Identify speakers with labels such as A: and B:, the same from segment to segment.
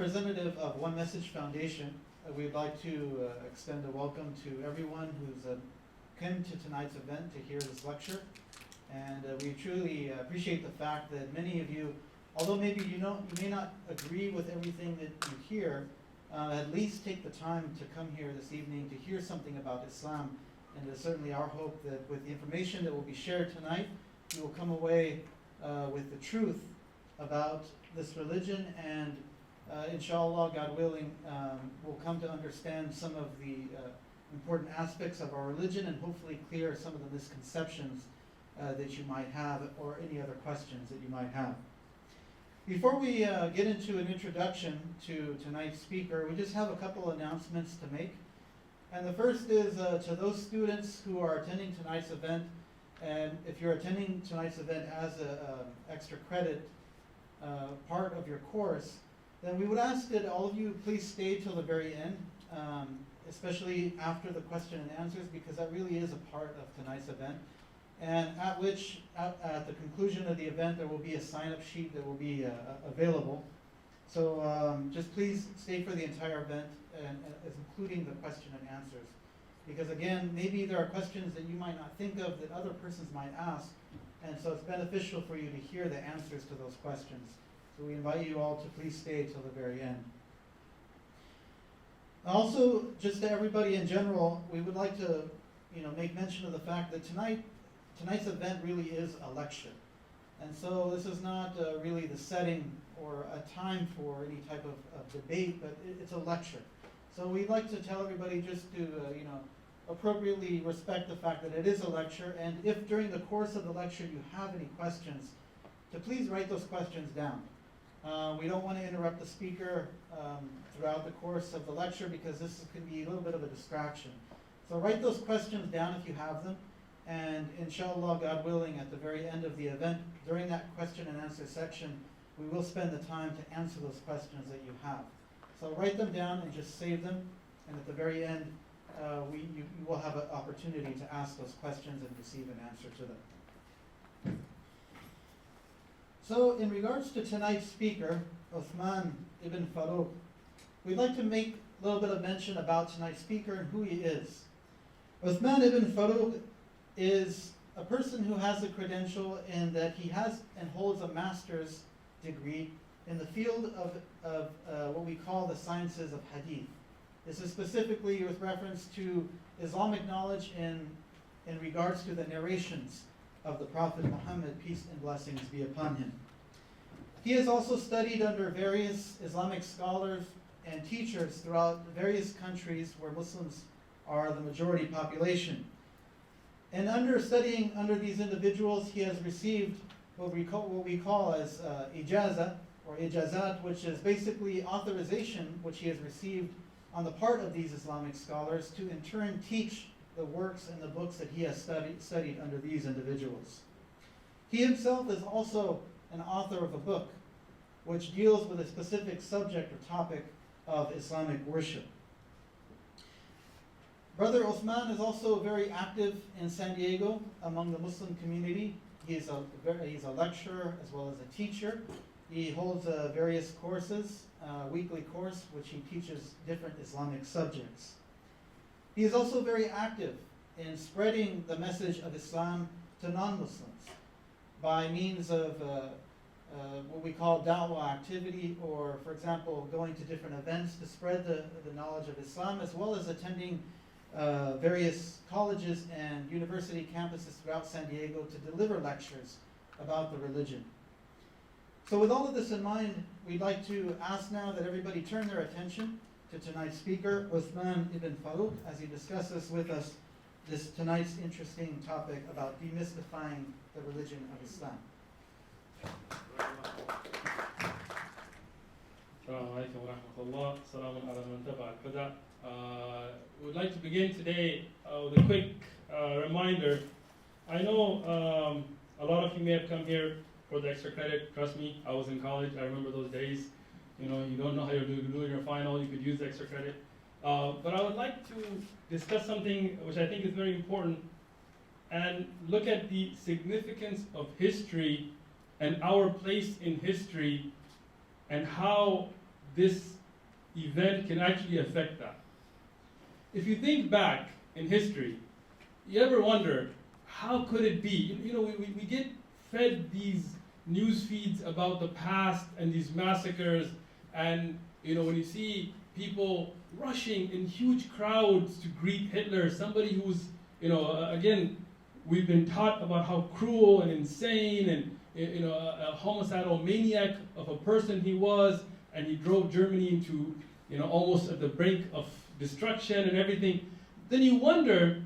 A: representative of One Message Foundation, we'd like to extend a welcome to everyone who's come to tonight's event to hear this lecture. And we truly appreciate the fact that many of you, although maybe you may not agree with everything that you hear, at least take the time to come here this evening to hear something about Islam. And it's certainly our hope that with the information that will be shared tonight, you will come away with the truth about this religion, and inshallah, God willing, we'll come to understand some of the important aspects of our religion and hopefully clear some of the misconceptions that you might have or any other questions that you might have. Before we get into an introduction to tonight's speaker, we just have a couple announcements to make. And the first is to those students who are attending tonight's event, and if you're attending tonight's event as an extra credit part of your course, then we would ask that all of you please stay till the very end, especially after the question and answers, because that really is a part of tonight's event. And at the conclusion of the event, there will be a sign-up sheet that will be available. So just please stay for the entire event, and including the question and answers. Because again, maybe there are questions that you might not think of that other persons might ask, and so it's beneficial for you to hear the answers to those questions. So we invite you all to please stay till the very end. Also, just to everybody in general, we would like to make mention of the fact that tonight's event really is a lecture. And so this is not really the setting or a time for any type of debate, but it's a lecture. So we'd like to tell everybody just to appropriately respect the fact that it is a lecture, and if during the course of the lecture you have any questions, to please write those questions down. We don't want to interrupt the speaker throughout the course of the lecture because this can be a little bit of a distraction. So write those questions down if you have them, and inshallah, God willing, at the very end of the event, during that question and answer section, we will spend the time to answer those questions that you have. So write them down and just save them, and at the very end, you will have an opportunity to ask those questions and receive an answer to them. So in regards to tonight's speaker, Uthman Ibn Farooq, we'd like to make a little bit of mention about tonight's speaker and who he is. Uthman Ibn Farooq is a person who has a credential in that he has and holds a master's degree in the field of what we call the sciences of hadith. This is specifically with reference to Islamic knowledge in regards to the narrations of the Prophet Muhammad, peace and blessings be upon him. He has also studied under various Islamic scholars and teachers throughout various countries where Muslims are the majority population. And studying under these individuals, he has received what we call as ijaza or ijazat, which is basically authorization which he has received on the part of these Islamic scholars to in turn teach the works and the books that he has studied under these individuals. He himself is also an author of a book which deals with a specific subject or topic of Islamic worship. Brother Uthman is also very active in San Diego among the Muslim community. He's a lecturer as well as a teacher. He holds various courses, weekly course, which he teaches different Islamic subjects. He is also very active in spreading the message of Islam to non-Muslims by means of what we call da'wah activity, or for example, going to different events to spread the knowledge of Islam, as well as attending various colleges and university campuses throughout San Diego to deliver lectures about the religion. So with all of this in mind, we'd like to ask now that everybody turn their attention to tonight's speaker, Uthman Ibn Farooq, as he discusses with us tonight's interesting topic about demystifying the religion of Islam.
B: We'd like to begin today with a quick reminder. I know a lot of you may have come here for the extra credit. Trust me, I was in college. I remember those days. You don't know how you're doing your final. You could use the extra credit. But I would like to discuss something which I think is very important and look at the significance of history and our place in history and how this event can actually affect that. If you think back in history, you ever wonder, how could it be? You know, we get fed these news feeds about the past and these massacres, and you know, when you see people rushing in huge crowds to greet Hitler, somebody who's, you know, again, we've been taught about how cruel and insane and, you know, a homicidal maniac of a person he was, and he drove Germany into, you know, almost at the brink of destruction and everything. Then you wonder,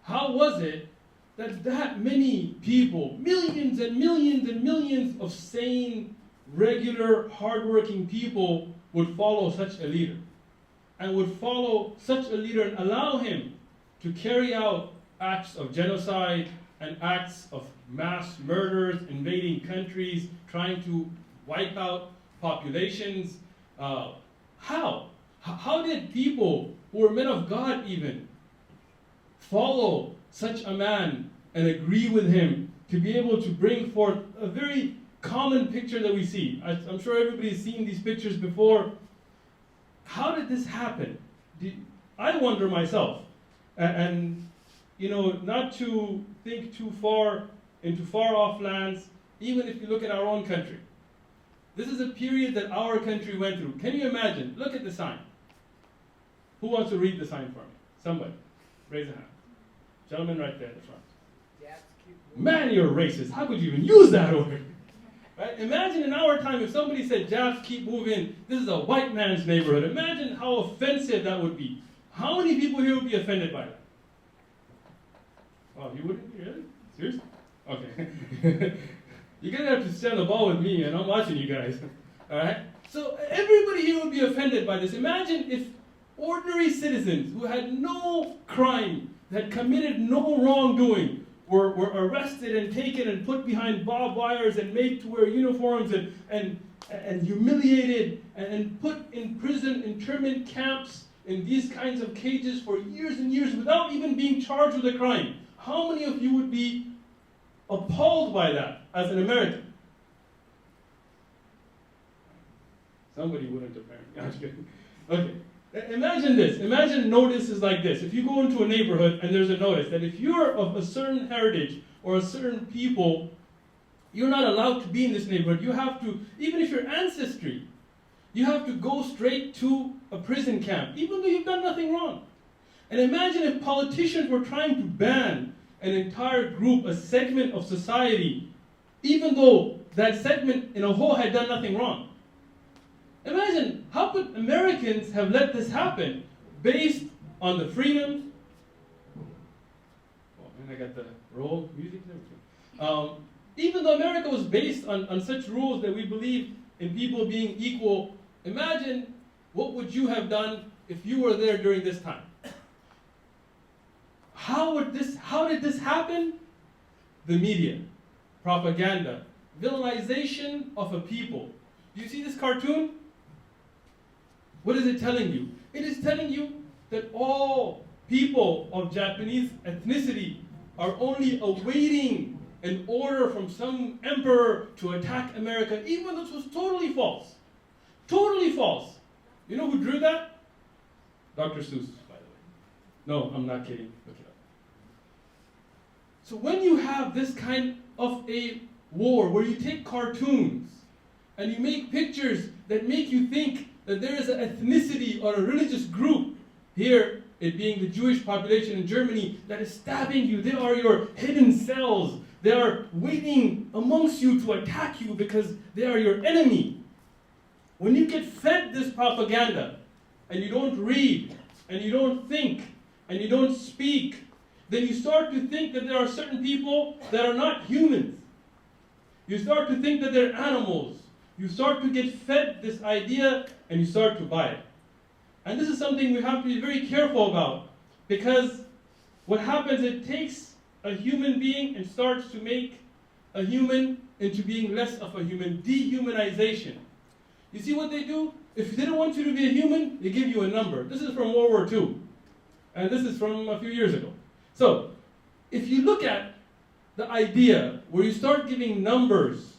B: how was it that many people, millions and millions and millions of sane, regular, hardworking people would follow such a leader, and would follow such a leader and allow him to carry out acts of genocide and acts of mass murders, invading countries, trying to wipe out populations. How did people who were men of God even follow such a man and agree with him to be able to bring forth a very common picture that we see? I'm sure everybody's seen these pictures before. How did this happen? I wonder myself. And you know, not to think too far into far off lands, even if you look at our own country. This is a period that our country went through. Can you imagine? Look at the sign. Who wants to read the sign for me? Somebody. Raise a hand. Gentleman right there at the front. Man, you're racist. How could you even use that word? Right? Imagine in our time if somebody said, Japs, keep moving, this is a white man's neighborhood. Imagine how offensive that would be. How many people here would be offended by that? Oh, you wouldn't? Really? Seriously? Okay. You're going to have to stay on the ball with me, and I'm watching you guys. All right? So everybody here would be offended by this. Imagine if ordinary citizens who had no crime, that committed no wrongdoing, were arrested and taken and put behind barbed wires and made to wear uniforms and humiliated and put in prison internment camps in these kinds of cages for years and years without even being charged with a crime. How many of you would be appalled by that as an American? Somebody wouldn't, apparently. I'm just kidding. Okay. Imagine this. Imagine notices like this. If you go into a neighborhood and there's a notice that if you're of a certain heritage or a certain people, you're not allowed to be in this neighborhood. You have to, even if your ancestry, you have to go straight to a prison camp, even though you've done nothing wrong. And imagine if politicians were trying to ban an entire group, a segment of society, even though that segment in a whole had done nothing wrong. Imagine, how could Americans have let this happen based on the freedoms? Oh, and I got the roll music and everything. Even though America was based on such rules that we believe in people being equal, imagine what would you have done if you were there during this time? How did this happen? The media, propaganda, villainization of a people. Do you see this cartoon? What is it telling you? It is telling you that all people of Japanese ethnicity are only awaiting an order from some emperor to attack America, even though this was totally false. Totally false. You know who drew that? Dr. Seuss, by the way. No, I'm not kidding. Look it up. So when you have this kind of a war where you take cartoons and you make pictures that make you think that there is an ethnicity or a religious group, here it being the Jewish population in Germany, that is stabbing you. They are your hidden cells. They are waiting amongst you to attack you because they are your enemy. When you get fed this propaganda and you don't read and you don't think and you don't speak, then you start to think that there are certain people that are not humans. You start to think that they're animals. You start to get fed this idea and you start to buy it. And this is something we have to be very careful about, because what happens, it takes a human being and starts to make a human into being less of a human, dehumanization. You see what they do? If they don't want you to be a human, they give you a number. This is from World War II. And this is from a few years ago. So, if you look at the idea where you start giving numbers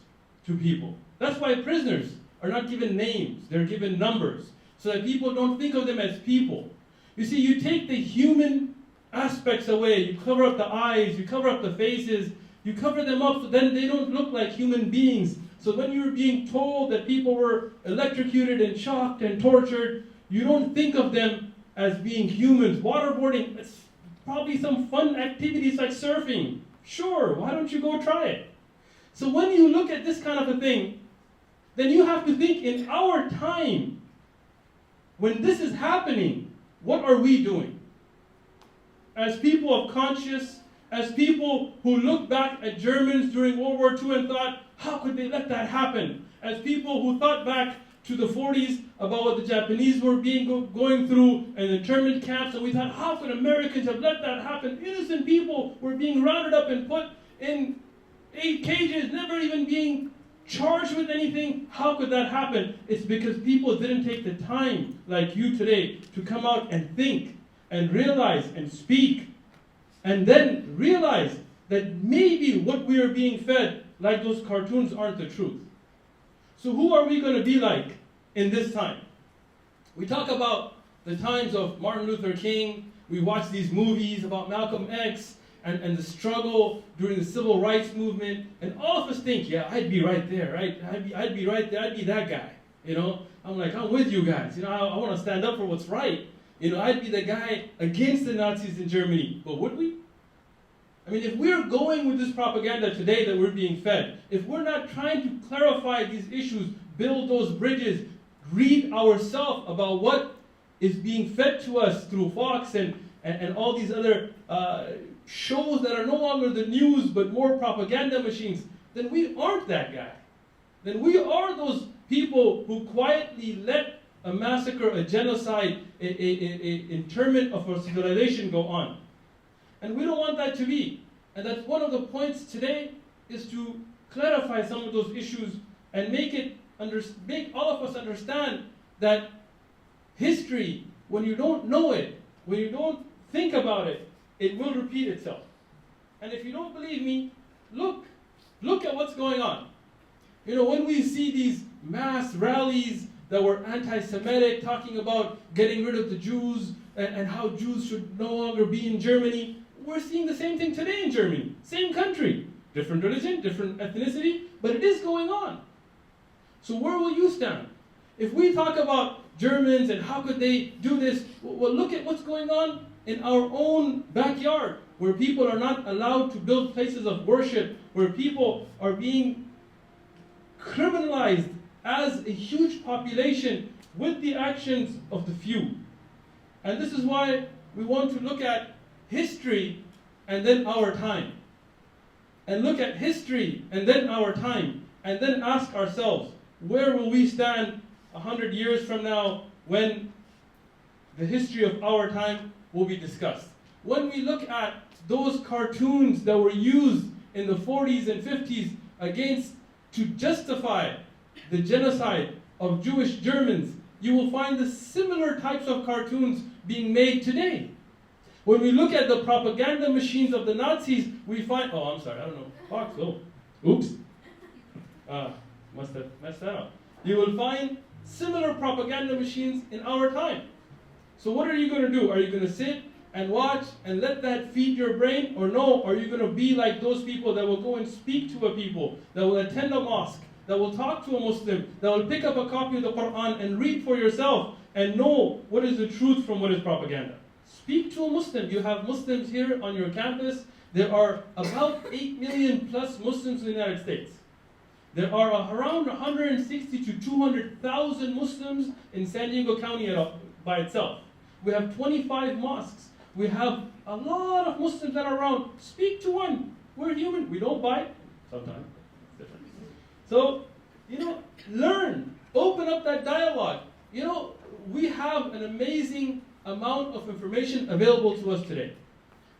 B: to people, that's why prisoners are not given names, they're given numbers, so that people don't think of them as people. You see, you take the human aspects away, you cover up the eyes, you cover up the faces, you cover them up so then they don't look like human beings. So when you're being told that people were electrocuted and shocked and tortured, you don't think of them as being humans. Waterboarding, it's probably some fun activities like surfing. Sure, why don't you go try it? So when you look at this kind of a thing, then you have to think in our time, when this is happening, what are we doing? As people of conscience, as people who look back at Germans during World War II and thought, how could they let that happen? As people who thought back to the 40s about what the Japanese were going through and the internment camps, and we thought, how could Americans have let that happen? Innocent people were being rounded up and put in 8 cages, never even being charged with anything. How could that happen? It's because people didn't take the time, like you today, to come out and think and realize and speak, and then realize that maybe what we are being fed, like those cartoons, aren't the truth. So who are we going to be like in this time? We talk about the times of Martin Luther King. We watch these movies about Malcolm X and the struggle during the civil rights movement, and all of us think, yeah, I'd be right there, right? I'd be right there. I'd be that guy. You know, I'm like, I'm with you guys. You know, I want to stand up for what's right. You know, I'd be the guy against the Nazis in Germany. But would we? I mean, if we're going with this propaganda today that we're being fed, if we're not trying to clarify these issues, build those bridges, read ourselves about what is being fed to us through Fox and all these other shows that are no longer the news but more propaganda machines, then we aren't that guy. Then we are those people who quietly let a massacre, a genocide, a internment of our civilization go on. And we don't want that to be. And that's one of the points today, is to clarify some of those issues and make all of us understand that history, when you don't know it, when you don't think about it, it will repeat itself. And if you don't believe me, look at what's going on. You know, when we see these mass rallies that were anti-Semitic, talking about getting rid of the Jews and how Jews should no longer be in Germany, we're seeing the same thing today in Germany. Same country, different religion, different ethnicity, but it is going on. So where will you stand? If we talk about Germans and how could they do this, well, look at what's going on in our own backyard, where people are not allowed to build places of worship, where people are being criminalized as a huge population with the actions of the few. And this is why we want to look at history and then our time. And look at history and then our time. And then ask ourselves, where will we stand 100 years from now when the history of our time will be discussed? When we look at those cartoons that were used in the 40s and 50s to justify the genocide of Jewish Germans, you will find the similar types of cartoons being made today. When we look at the propaganda machines of the Nazis, we find, oh, I'm sorry, I don't know, Fox, oh, oops, must have messed that up. You will find similar propaganda machines in our time. So what are you going to do? Are you going to sit and watch and let that feed your brain? Or no, are you going to be like those people that will go and speak to a people, that will attend a mosque, that will talk to a Muslim, that will pick up a copy of the Quran and read for yourself and know what is the truth from what is propaganda? Speak to a Muslim. You have Muslims here on your campus. There are about 8 million plus Muslims in the United States. There are around 160 to 200,000 Muslims in San Diego County by itself. We have 25 mosques. We have a lot of Muslims that are around. Speak to one. We're human. We don't bite. Sometimes. It's different. So, learn. Open up that dialogue. We have an amazing amount of information available to us today.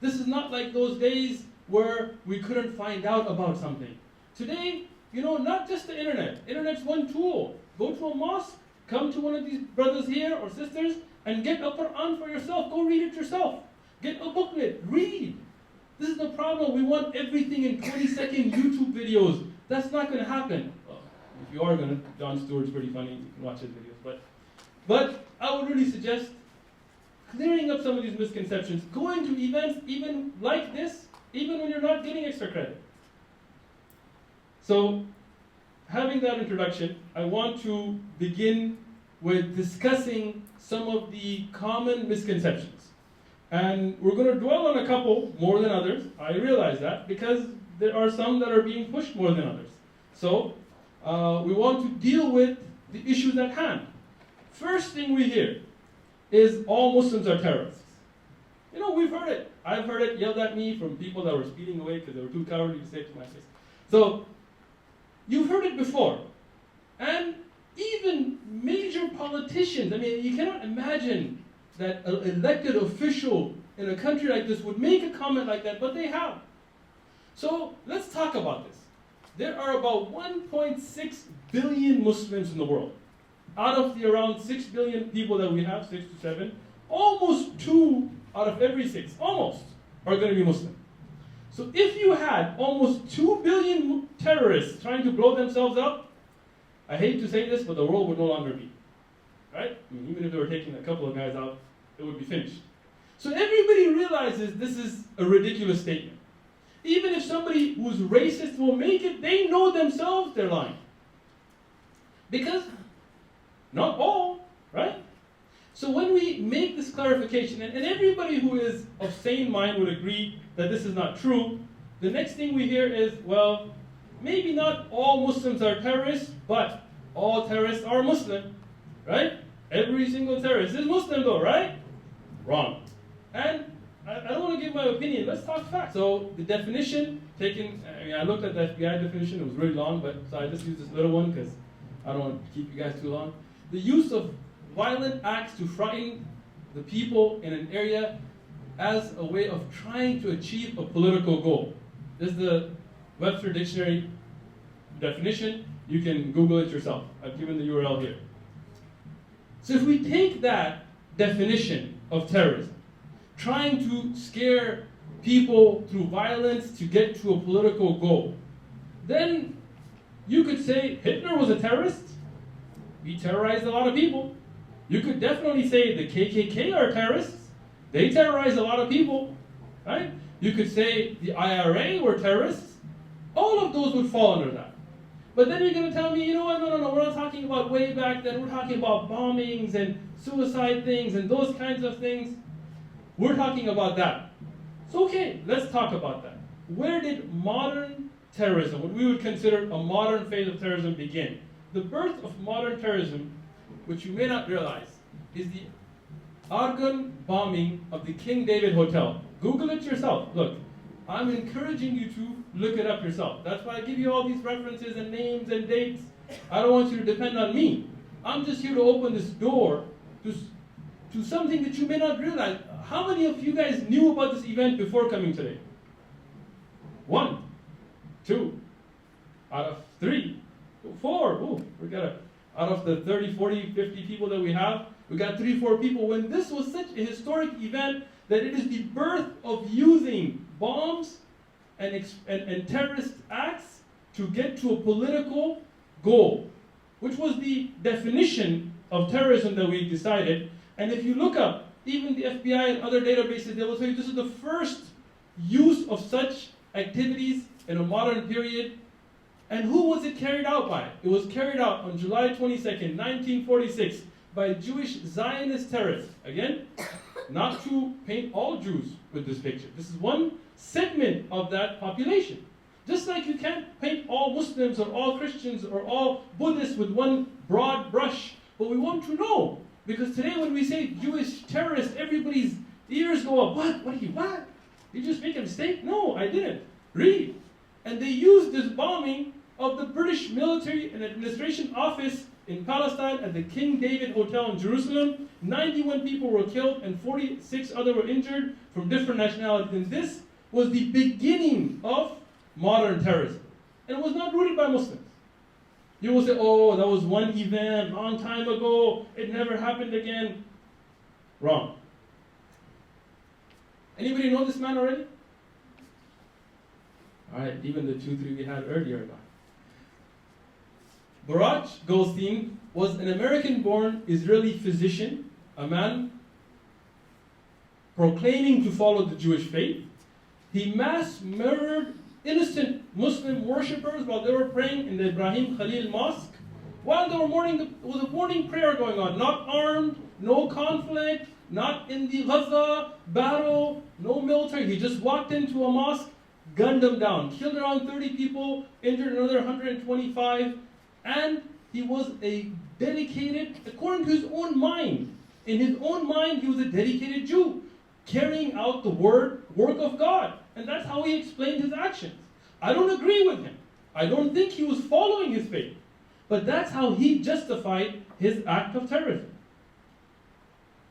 B: This is not like those days where we couldn't find out about something. Today, not just the internet. Internet's one tool. Go to a mosque, come to one of these brothers here or sisters, and get a Quran for yourself. Go read it yourself. Get a booklet. Read. This is the problem. We want everything in 20-second YouTube videos. That's not going to happen. If you are gonna, Jon Stewart's pretty funny. You can watch his videos. But I would really suggest clearing up some of these misconceptions, going to events even like this, even when you're not getting extra credit. So, having that introduction, I want to begin with discussing some of the common misconceptions. And we're going to dwell on a couple more than others. I realize that because there are some that are being pushed more than others. So, we want to deal with the issues at hand. First thing we hear is all Muslims are terrorists. You know, we've heard it. I've heard it yelled at me from people that were speeding away because they were too cowardly to say it to my face. So, you've heard it before. And even major politicians, I mean, you cannot imagine that an elected official in a country like this would make a comment like that, but they have. So, let's talk about this. There are about 1.6 billion Muslims in the world. Out of the around 6 billion people that we have, 6 to 7, almost 2 out of every 6, almost, are going to be Muslim. So if you had almost 2 billion terrorists trying to blow themselves up, I hate to say this, but the world would no longer be. Right? I mean, even if they were taking a couple of guys out, it would be finished. So everybody realizes this is a ridiculous statement. Even if somebody who's racist will make it, they know themselves they're lying. Because not all, right? So when we make this clarification, and everybody who is of sane mind would agree that this is not true, the next thing we hear is, well, maybe not all Muslims are terrorists, but all terrorists are Muslim, right? Every single terrorist is Muslim though, right? Wrong. And I don't want to give my opinion, let's talk facts. So the definition taken, I looked at the FBI definition, it was really long, but so I just used this little one because I don't want to keep you guys too long. The use of violent acts to frighten the people in an area as a way of trying to achieve a political goal. This is the Webster Dictionary definition. You can Google it yourself. I've given the URL here. So if we take that definition of terrorism, trying to scare people through violence to get to a political goal, then you could say Hitler was a terrorist. He terrorized a lot of people. You could definitely say the KKK are terrorists. They terrorized a lot of people, right? You could say the IRA were terrorists. All of those would fall under that. But then you're going to tell me, you know what, no, we're not talking about way back then. We're talking about bombings and suicide things and those kinds of things. We're talking about that. So okay, let's talk about that. Where did modern terrorism, what we would consider a modern phase of terrorism, begin? The birth of modern terrorism, which you may not realize, is the Argonne bombing of the King David Hotel. Google it yourself. Look, I'm encouraging you to look it up yourself. That's why I give you all these references and names and dates. I don't want you to depend on me. I'm just here to open this door to something that you may not realize. How many of you guys knew about this event before coming today? 1, 2, out of 3, 4. Ooh, out of the 30, 40, 50 people that we have, we got 3, 4 people. When this was such a historic event that it is the birth of using bombs and terrorist acts to get to a political goal, which was the definition of terrorism that we decided. And if you look up, even the FBI and other databases, they will tell you this is the first use of such activities in a modern period. And who was it carried out by? It was carried out on July 22nd, 1946, by Jewish Zionist terrorists. Again, not to paint all Jews with this picture. This is one segment of that population. Just like you can't paint all Muslims or all Christians or all Buddhists with one broad brush. But we want to know. Because today when we say Jewish terrorists, everybody's ears go up. What? Did you just make a mistake? No, I didn't. Read. And they used this bombing of the British military and administration office in Palestine at the King David Hotel in Jerusalem. 91 people were killed and 46 others were injured from different nationalities. And this was the beginning of modern terrorism. And it was not rooted by Muslims. You will say, oh, that was one event, long time ago, it never happened again. Wrong. Anybody know this man already? All right, even the 2, 3 we had earlier. Baruch Goldstein was an American-born Israeli physician, a man proclaiming to follow the Jewish faith. He mass murdered innocent Muslim worshippers while they were praying in the Ibrahim Khalil Mosque. While they were there was a morning prayer going on, not armed, no conflict, not in the Gaza battle, no military. He just walked into a mosque, gunned them down, killed around 30 people, injured another 125, and he was a dedicated, according to his own mind, in his own mind, he was a dedicated Jew, carrying out the work of God. And that's how he explained his actions. I don't agree with him. I don't think he was following his faith. But that's how he justified his act of terrorism.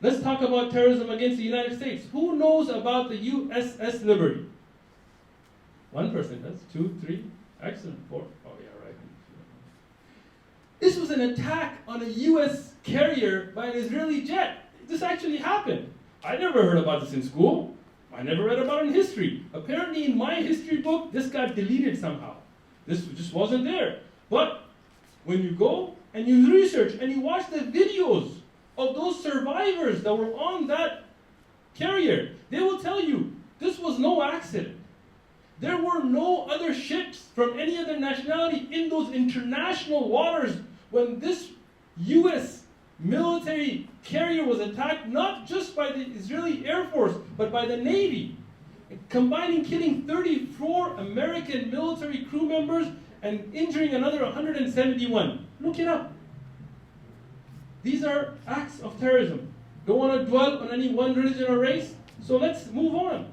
B: Let's talk about terrorism against the United States. Who knows about the USS Liberty? One person does. 2, 3. Excellent. 4. Oh, yeah, right. This was an attack on a US carrier by an Israeli jet. This actually happened. I never heard about this in school. I never read about it in history. Apparently in my history book, this got deleted somehow. This just wasn't there. But when you go and you research and you watch the videos of those survivors that were on that carrier, they will tell you this was no accident. There were no other ships from any other nationality in those international waters when this US military carrier was attacked, not just by the Israeli Air Force, but by the Navy, combining killing 34 American military crew members and injuring another 171. Look it up. These are acts of terrorism. Don't want to dwell on any one religion or race, so let's move on.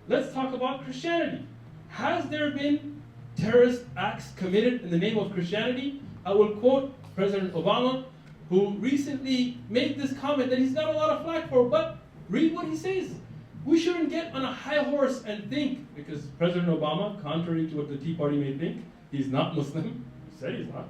B: Let's talk about Christianity. Has there been terrorist acts committed in the name of Christianity? I will quote President Obama, who recently made this comment that he's got a lot of flack for, but read what he says. We shouldn't get on a high horse and think, because President Obama, contrary to what the Tea Party may think, he's not Muslim. He said he's not.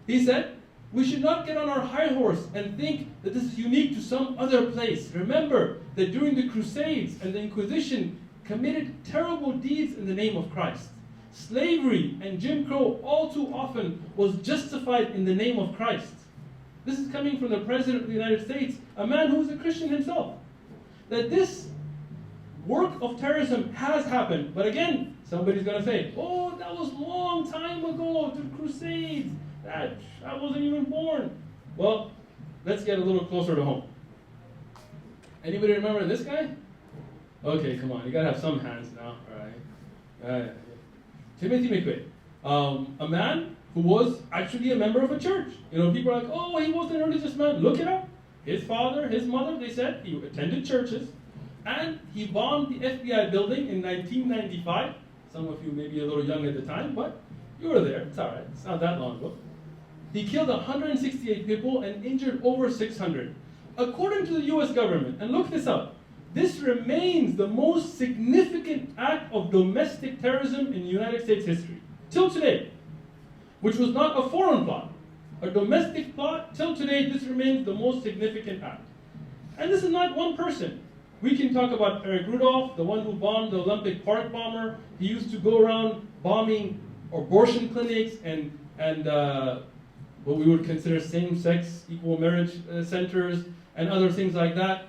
B: He said, we should not get on our high horse and think that this is unique to some other place. Remember that during the Crusades and the Inquisition committed terrible deeds in the name of Christ. Slavery and Jim Crow all too often was justified in the name of Christ. This is coming from the President of the United States, a man who is a Christian himself. That this work of terrorism has happened. But again, somebody's going to say, oh, that was a long time ago, the Crusades. I wasn't even born. Well, let's get a little closer to home. Anybody remember this guy? Okay, come on, you gotta have some hands now, all right? Timothy McVeigh, a man who was actually a member of a church. You know, people are like, oh, he wasn't a religious man. Look it up. His father, his mother, they said he attended churches, and he bombed the FBI building in 1995. Some of you may be a little young at the time, but you were there. It's all right. It's not that long ago. He killed 168 people and injured over 600. According to the US government, and look this up, this remains the most significant act of domestic terrorism in United States history, till today, which was not a foreign plot. A domestic plot, till today, this remains the most significant act. And this is not one person. We can talk about Eric Rudolph, the one who bombed the Olympic Park bomber. He used to go around bombing abortion clinics and what we would consider same-sex, equal marriage centers and other things like that.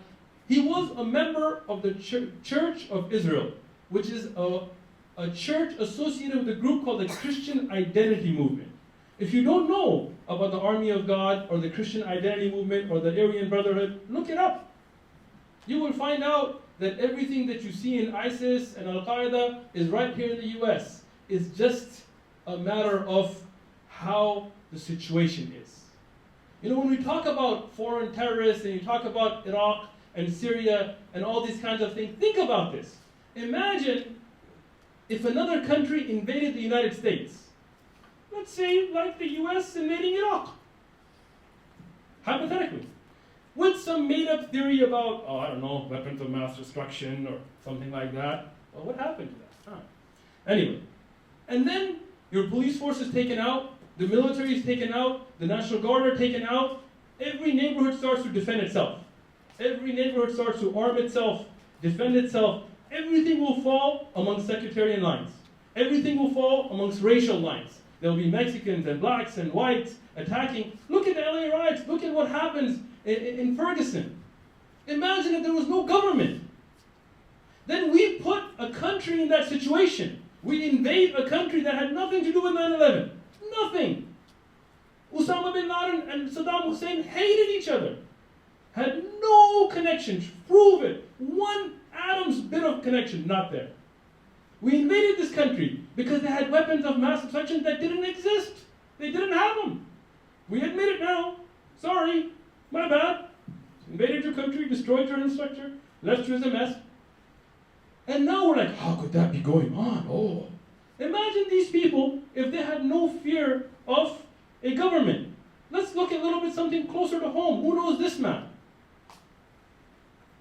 B: He was a member of the Church of Israel, which is a church associated with a group called the Christian Identity Movement. If you don't know about the Army of God or the Christian Identity Movement or the Aryan Brotherhood, look it up. You will find out that everything that you see in ISIS and Al-Qaeda is right here in the US. It's just a matter of how the situation is. You know, when we talk about foreign terrorists and you talk about Iraq and Syria and all these kinds of things, think about this. Imagine if another country invaded the United States. Let's say like the US invading Iraq. Hypothetically. With some made-up theory about, oh, I don't know, weapons of mass destruction or something like that. Well, what happened to that? Huh. Anyway. And then your police force is taken out, the military is taken out, the National Guard are taken out. Every neighborhood starts to defend itself. Every neighborhood starts to arm itself, defend itself. Everything will fall among sectarian lines. Everything will fall amongst racial lines. There'll be Mexicans and blacks and whites attacking. Look at the LA riots. Look at what happens in Ferguson. Imagine if there was no government. Then we put a country in that situation. We invade a country that had nothing to do with 9/11. Nothing. Osama bin Laden and Saddam Hussein hated each other. Had no connection. Prove it. One atom's bit of connection, not there. We invaded this country because they had weapons of mass destruction that didn't exist. They didn't have them. We admit it now. Sorry. My bad. Invaded your country, destroyed your infrastructure, left you as a mess. And now we're like, how could that be going on? Oh. Imagine these people if they had no fear of a government. Let's look at a little bit something closer to home. Who knows this man?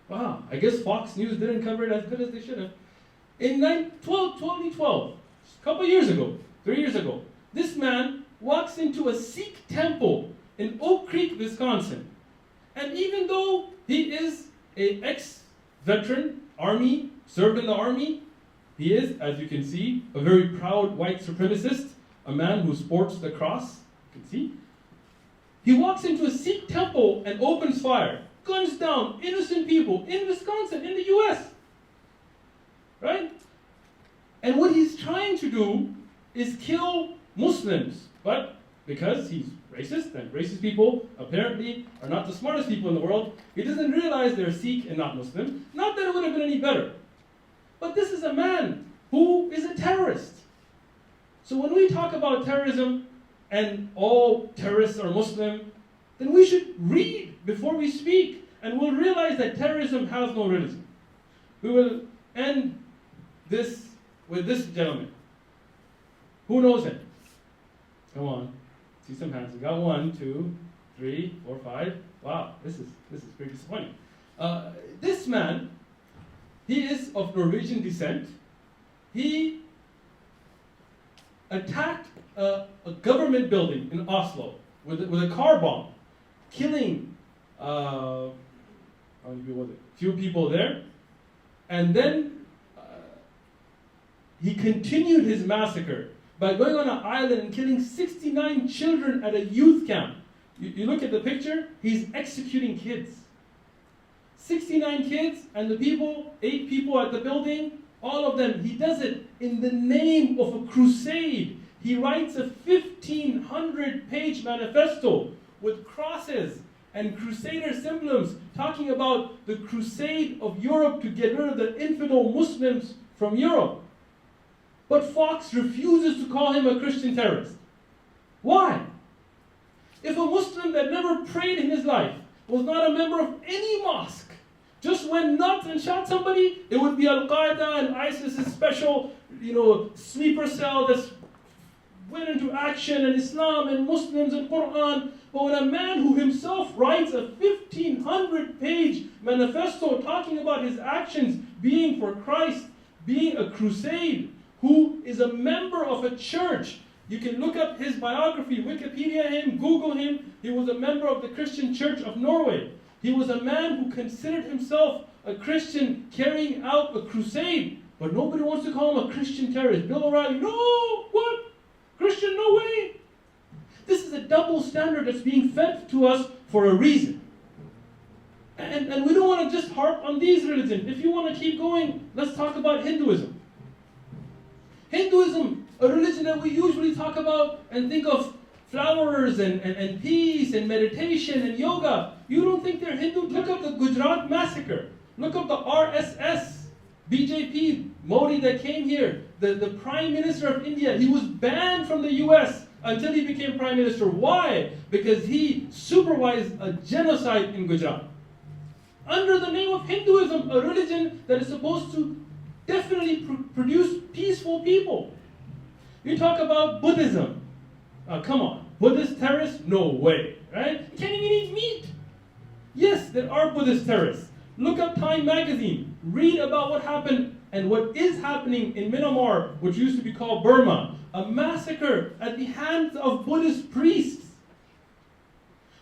B: Wow, I guess Fox News didn't cover it as good as they should have. In 2012, a couple years ago, 3 years ago, this man walks into a Sikh temple in Oak Creek, Wisconsin. And even though he is an ex-veteran, army, served in the army, he is, as you can see, a very proud white supremacist, a man who sports the cross, you can see. He walks into a Sikh temple and opens fire, guns down innocent people in Wisconsin, in the US. Right? And what he's trying to do is kill Muslims, but because he's racist, and racist people apparently are not the smartest people in the world, he doesn't realize they're Sikh and not Muslim. Not that it would have been any better. But this is a man who is a terrorist. So when we talk about terrorism and all terrorists are Muslim, then we should read before we speak, and we'll realize that terrorism has no religion. We will end this with this gentleman. Who knows him? Come on. See some hands. We got 1, 2, 3, 4, 5. Wow, this is pretty disappointing. This man, he is of Norwegian descent. He attacked a government building in Oslo with a car bomb, killing how many people was it? Few people there, and then he continued his massacre by going on an island and killing 69 children at a youth camp. You look at the picture, he's executing kids. 69 kids, and the people, 8 people at the building, all of them, he does it in the name of a crusade. He writes a 1,500-page manifesto with crosses and crusader symbols talking about the crusade of Europe to get rid of the infidel Muslims from Europe. But Fox refuses to call him a Christian terrorist. Why? If a Muslim that never prayed in his life, was not a member of any mosque, just went nuts and shot somebody, it would be Al-Qaeda and ISIS's special, sleeper cell that's went into action, and Islam and Muslims and Quran. But when a man who himself writes a 1,500-page manifesto talking about his actions being for Christ, being a crusade, who is a member of a church. You can look up his biography, Wikipedia him, Google him. He was a member of the Christian Church of Norway. He was a man who considered himself a Christian carrying out a crusade. But nobody wants to call him a Christian terrorist. Bill O'Reilly, no, what? Christian, no way. This is a double standard that's being fed to us for a reason. And we don't want to just harp on these religions. If you want to keep going, let's talk about Hinduism. Hinduism, a religion that we usually talk about and think of flowers and peace and meditation and yoga. You don't think they're Hindu? Look up the Gujarat massacre. Look up the RSS, BJP, Modi that came here, the Prime Minister of India. He was banned from the US until he became Prime Minister. Why? Because he supervised a genocide in Gujarat. Under the name of Hinduism, a religion that is supposed to definitely produce peaceful people. You talk about Buddhism. Come on. Buddhist terrorists? No way. Right? You can't even eat meat. Yes, there are Buddhist terrorists. Look up Time magazine. Read about what happened and what is happening in Myanmar, which used to be called Burma. A massacre at the hands of Buddhist priests.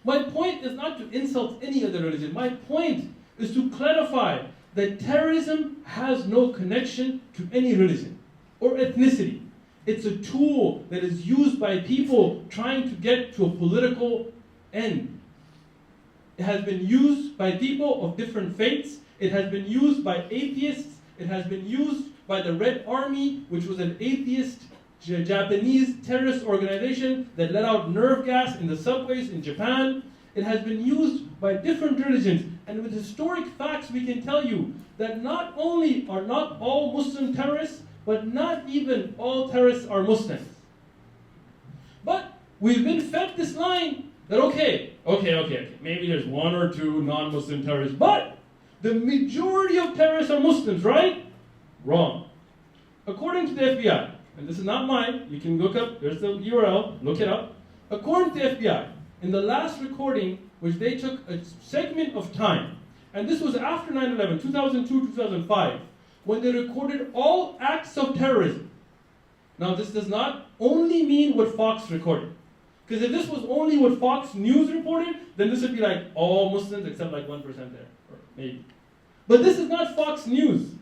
B: My point is not to insult any other religion. My point is to clarify that terrorism has no connection to any religion or ethnicity. It's a tool that is used by people trying to get to a political end. It has been used by people of different faiths. It has been used by atheists. It has been used by the Red Army, which was an atheist Japanese terrorist organization that let out nerve gas in the subways in Japan. It has been used by different religions. And with historic facts, we can tell you that not only are not all Muslim terrorists, but not even all terrorists are Muslims. But we've been fed this line that okay, maybe there's one or two non-Muslim terrorists, but the majority of terrorists are Muslims, right? Wrong. According to the FBI, and this is not mine, you can look up, there's the URL, look it up. According to the FBI, in the last recording, which they took a segment of time, and this was after 9/11, 2002, 2005, when they recorded all acts of terrorism. Now this does not only mean what Fox recorded. Because if this was only what Fox News reported, then this would be like all Muslims except like 1% there, or maybe. But this is not Fox News.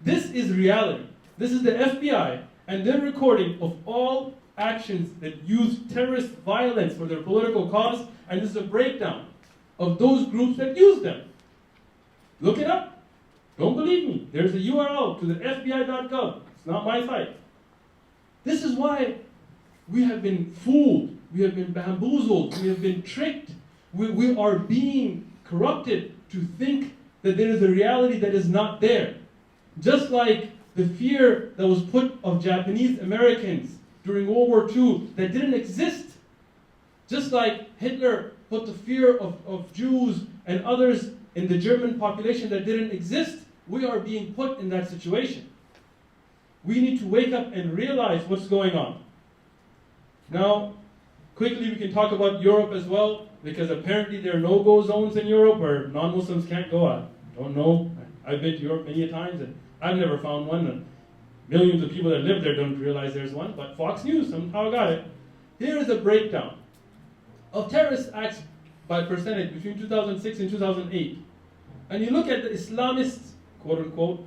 B: This is reality. This is the FBI and their recording of all actions that use terrorist violence for their political cause, and this is a breakdown of those groups that use them. Look it up. Don't believe me. There's a URL to the FBI.gov. It's not my site. This is why we have been fooled. We have been bamboozled. We have been tricked. We are being corrupted to think that there is a reality that is not there. Just like the fear that was put of Japanese Americans during World War II that didn't exist. Just like Hitler put the fear of Jews and others in the German population that didn't exist, we are being put in that situation. We need to wake up and realize what's going on. Now, quickly we can talk about Europe as well, because apparently there are no-go zones in Europe where non-Muslims can't go. I don't know. I've been to Europe many times and I've never found one. And millions of people that live there don't realize there's one, but Fox News somehow got it. Here is a breakdown of terrorist acts by percentage between 2006 and 2008. And you look at the Islamist, quote-unquote,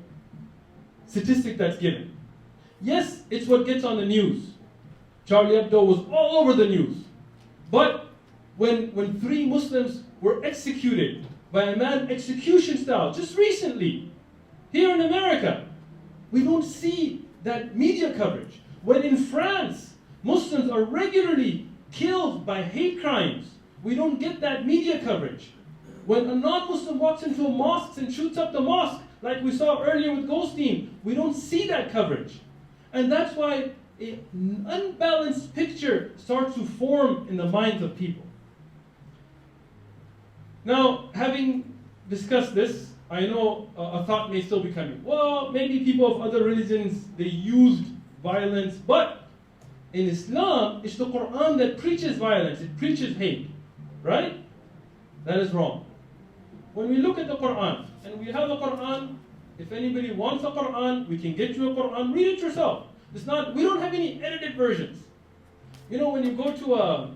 B: statistic that's given. Yes, it's what gets on the news. Charlie Hebdo was all over the news. But when 3 Muslims were executed by a man execution style just recently, here in America, we don't see that media coverage. When in France, Muslims are regularly killed by hate crimes, we don't get that media coverage. When a non-Muslim walks into a mosque and shoots up the mosque, like we saw earlier with Goldstein, we don't see that coverage. And that's why an unbalanced picture starts to form in the minds of people. Now, having discussed this, I know a thought may still be coming. Well, maybe people of other religions, they used violence, but in Islam, it's the Quran that preaches violence, it preaches hate, right? That is wrong. When we look at the Quran, and we have a Quran, if anybody wants a Quran, we can get you a Quran, read it yourself. It's not, we don't have any edited versions. You know, when you go to a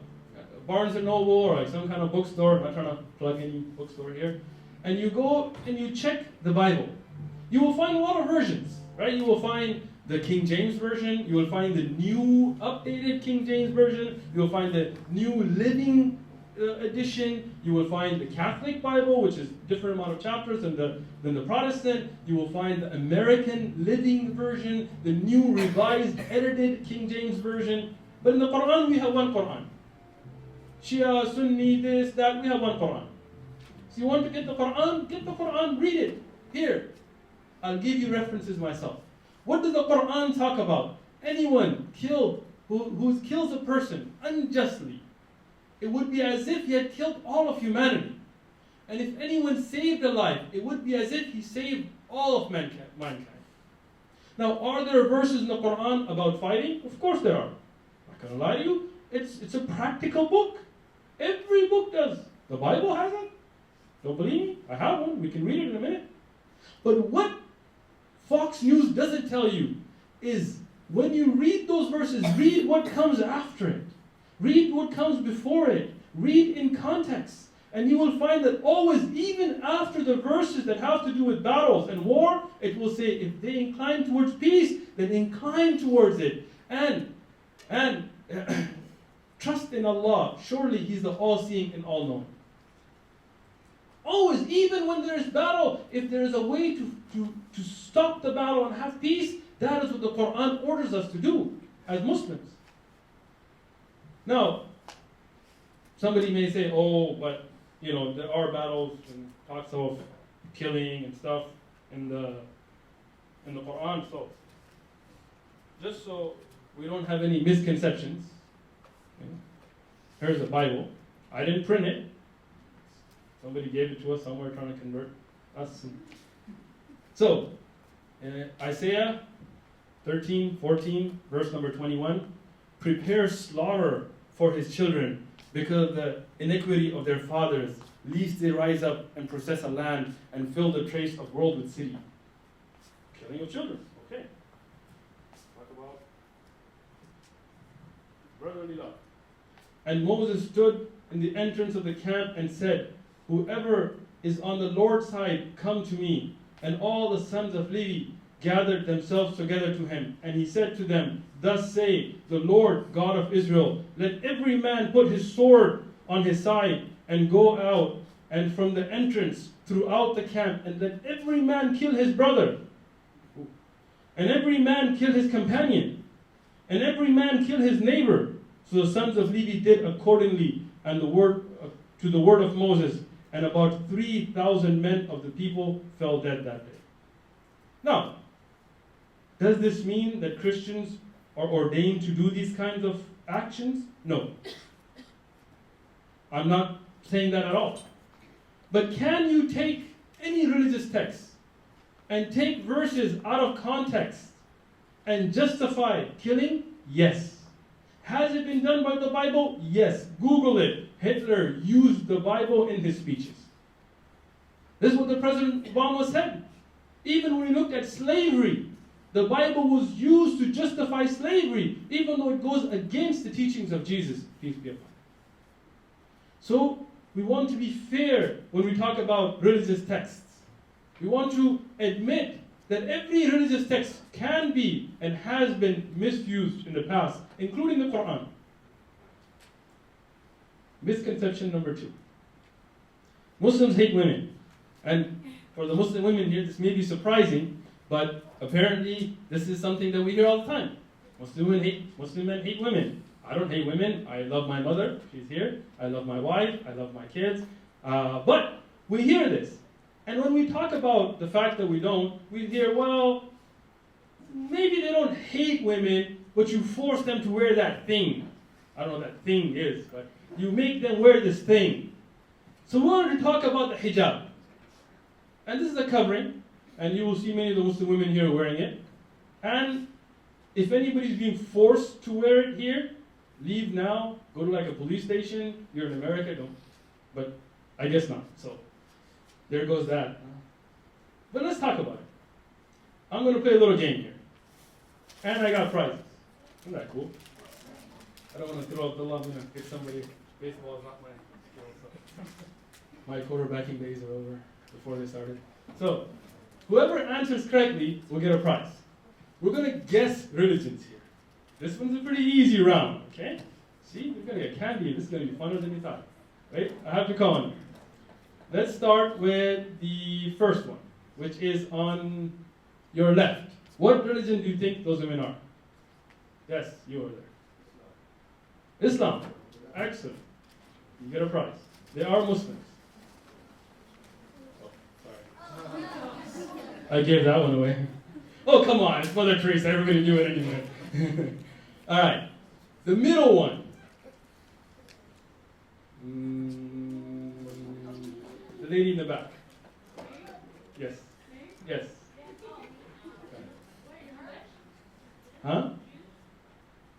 B: Barnes & Noble or like some kind of bookstore, I'm not trying to plug any bookstore here, and you go and you check the Bible, you will find a lot of versions, right? You will find the King James Version, you will find the new updated King James Version, you will find the new living edition, you will find the Catholic Bible, which is a different amount of chapters than the Protestant, you will find the American Living Version, the new revised, edited King James Version. But in the Quran, we have one Quran. Shia, Sunni, this, that, we have one Quran. So you want to get the Quran, read it. Here, I'll give you references myself. What does the Quran talk about? Anyone killed, who kills a person unjustly, it would be as if he had killed all of humanity. And if anyone saved a life, it would be as if he saved all of mankind. Now, are there verses in the Quran about fighting? Of course there are. I'm not going to lie to you. It's a practical book. Every book does. The Bible has it. Don't believe me? I have one. We can read it in a minute. But what Fox News doesn't tell you is when you read those verses, read what comes after it. Read what comes before it. Read in context. And you will find that always, even after the verses that have to do with battles and war, it will say, if they incline towards peace, then incline towards it. And trust in Allah. Surely He's the all-seeing and all-knowing. Always, even when there is battle, if there is a way to stop the battle and have peace, that is what the Quran orders us to do as Muslims. Now, somebody may say, oh, but there are battles and talks of killing and stuff in the Quran. So, just so we don't have any misconceptions, here's the Bible. I didn't print it. Somebody gave it to us somewhere trying to convert us. So, Isaiah 13:14, verse number 21, prepare slaughter for his children because of the iniquity of their fathers, lest they rise up and possess a land and fill the trace of world with city. Killing of children, okay. Talk about brotherly love. And Moses stood in the entrance of the camp and said, whoever is on the Lord's side, come to me. And all the sons of Levi gathered themselves together to him. And he said to them, thus say the Lord God of Israel, let every man put his sword on his side and go out and from the entrance throughout the camp, and let every man kill his brother, and every man kill his companion, and every man kill his neighbor. So the sons of Levi did accordingly, and to the word of Moses, and about 3,000 men of the people fell dead that day. Now, does this mean that Christians are ordained to do these kinds of actions? No. I'm not saying that at all. But can you take any religious text and take verses out of context and justify killing? Yes. Has it been done by the Bible? Yes. Google it. Hitler used the Bible in his speeches. This is what the President Obama said. Even when we looked at slavery, the Bible was used to justify slavery, even though it goes against the teachings of Jesus, peace be upon him. So, we want to be fair when we talk about religious texts. We want to admit that every religious text can be and has been misused in the past, including the Quran. Misconception number 2. Muslims hate women. And for the Muslim women here, this may be surprising, but apparently this is something that we hear all the time. Muslim men hate women. I don't hate women. I love my mother. She's here. I love my wife. I love my kids. But we hear this. And when we talk about the fact that we don't, we hear, well, maybe they don't hate women, but you force them to wear that thing. I don't know what that thing is, but you make them wear this thing. So we wanted to talk about the hijab. And this is a covering, and you will see many of the Muslim women here wearing it. And if anybody's being forced to wear it here, leave now, go to like a police station. You're in America, don't. But I guess not. So there goes that. But let's talk about it. I'm going to play a little game here. And I got prizes. Isn't that cool? I don't want to throw up the love. I'm going to hit somebody. Baseball is not my skill. So my quarterbacking days are over before they started. So whoever answers correctly will get a prize. We're going to guess religions here. This one's a pretty easy round, okay? See, we're going to get candy. This is going to be funner than you thought. Wait, I have to call on you. Let's start with the first one, which is on your left. What religion do you think those women are? Yes, you are there. Islam. Excellent. You get a prize. They are Muslims. Oh, sorry. I gave that one away. Oh, come on. It's Mother Teresa. Everybody knew it anyway. All right. The middle one. The lady in the back. Yes. Yes. Huh?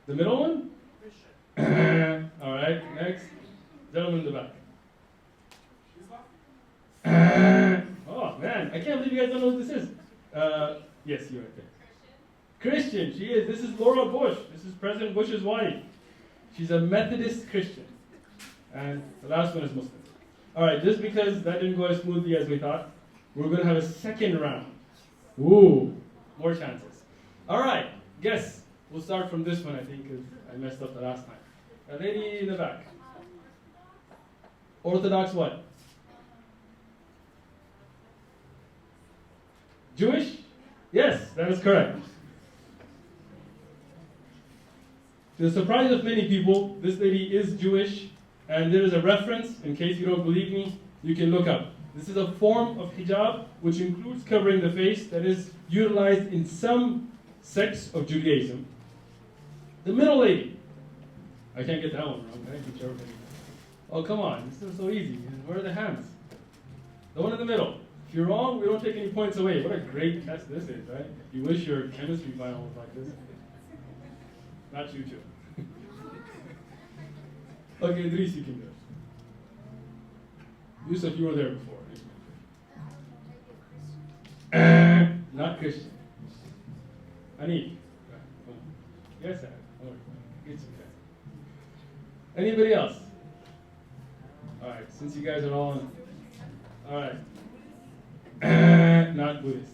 B: The middle one? All right. Next. Gentleman in the back. Oh, man. I can't believe you guys don't know what this is. Yes, you're right there. Christian, she is. This is Laura Bush. This is President Bush's wife. She's a Methodist Christian. And the last one is Muslim. All right, just because that didn't go as smoothly as we thought, we're going to have a second round. Ooh, more chances. All right, guess We'll start from this one, I think, because I messed up the last time. A lady in the back. Orthodox what? Jewish? Yes, that is correct. To the surprise of many people, this lady is Jewish, and there is a reference, in case you don't believe me, you can look up. This is a form of hijab which includes covering the face that is utilized in some sects of Judaism. The middle lady. I can't get that one wrong, can I? Keep everybody. Oh, come on, this is so easy. Where are the hands? The one in the middle. If you're wrong, we don't take any points away. What a great test this is, right? You wish your chemistry final was like this. Not you two. Okay, Idris, you can do it. Yusuf, you were there before. Not Christian. Anif. Yes, sir. It's okay. Anybody else? Alright, since you guys are all on. Alright. Not Buddhist.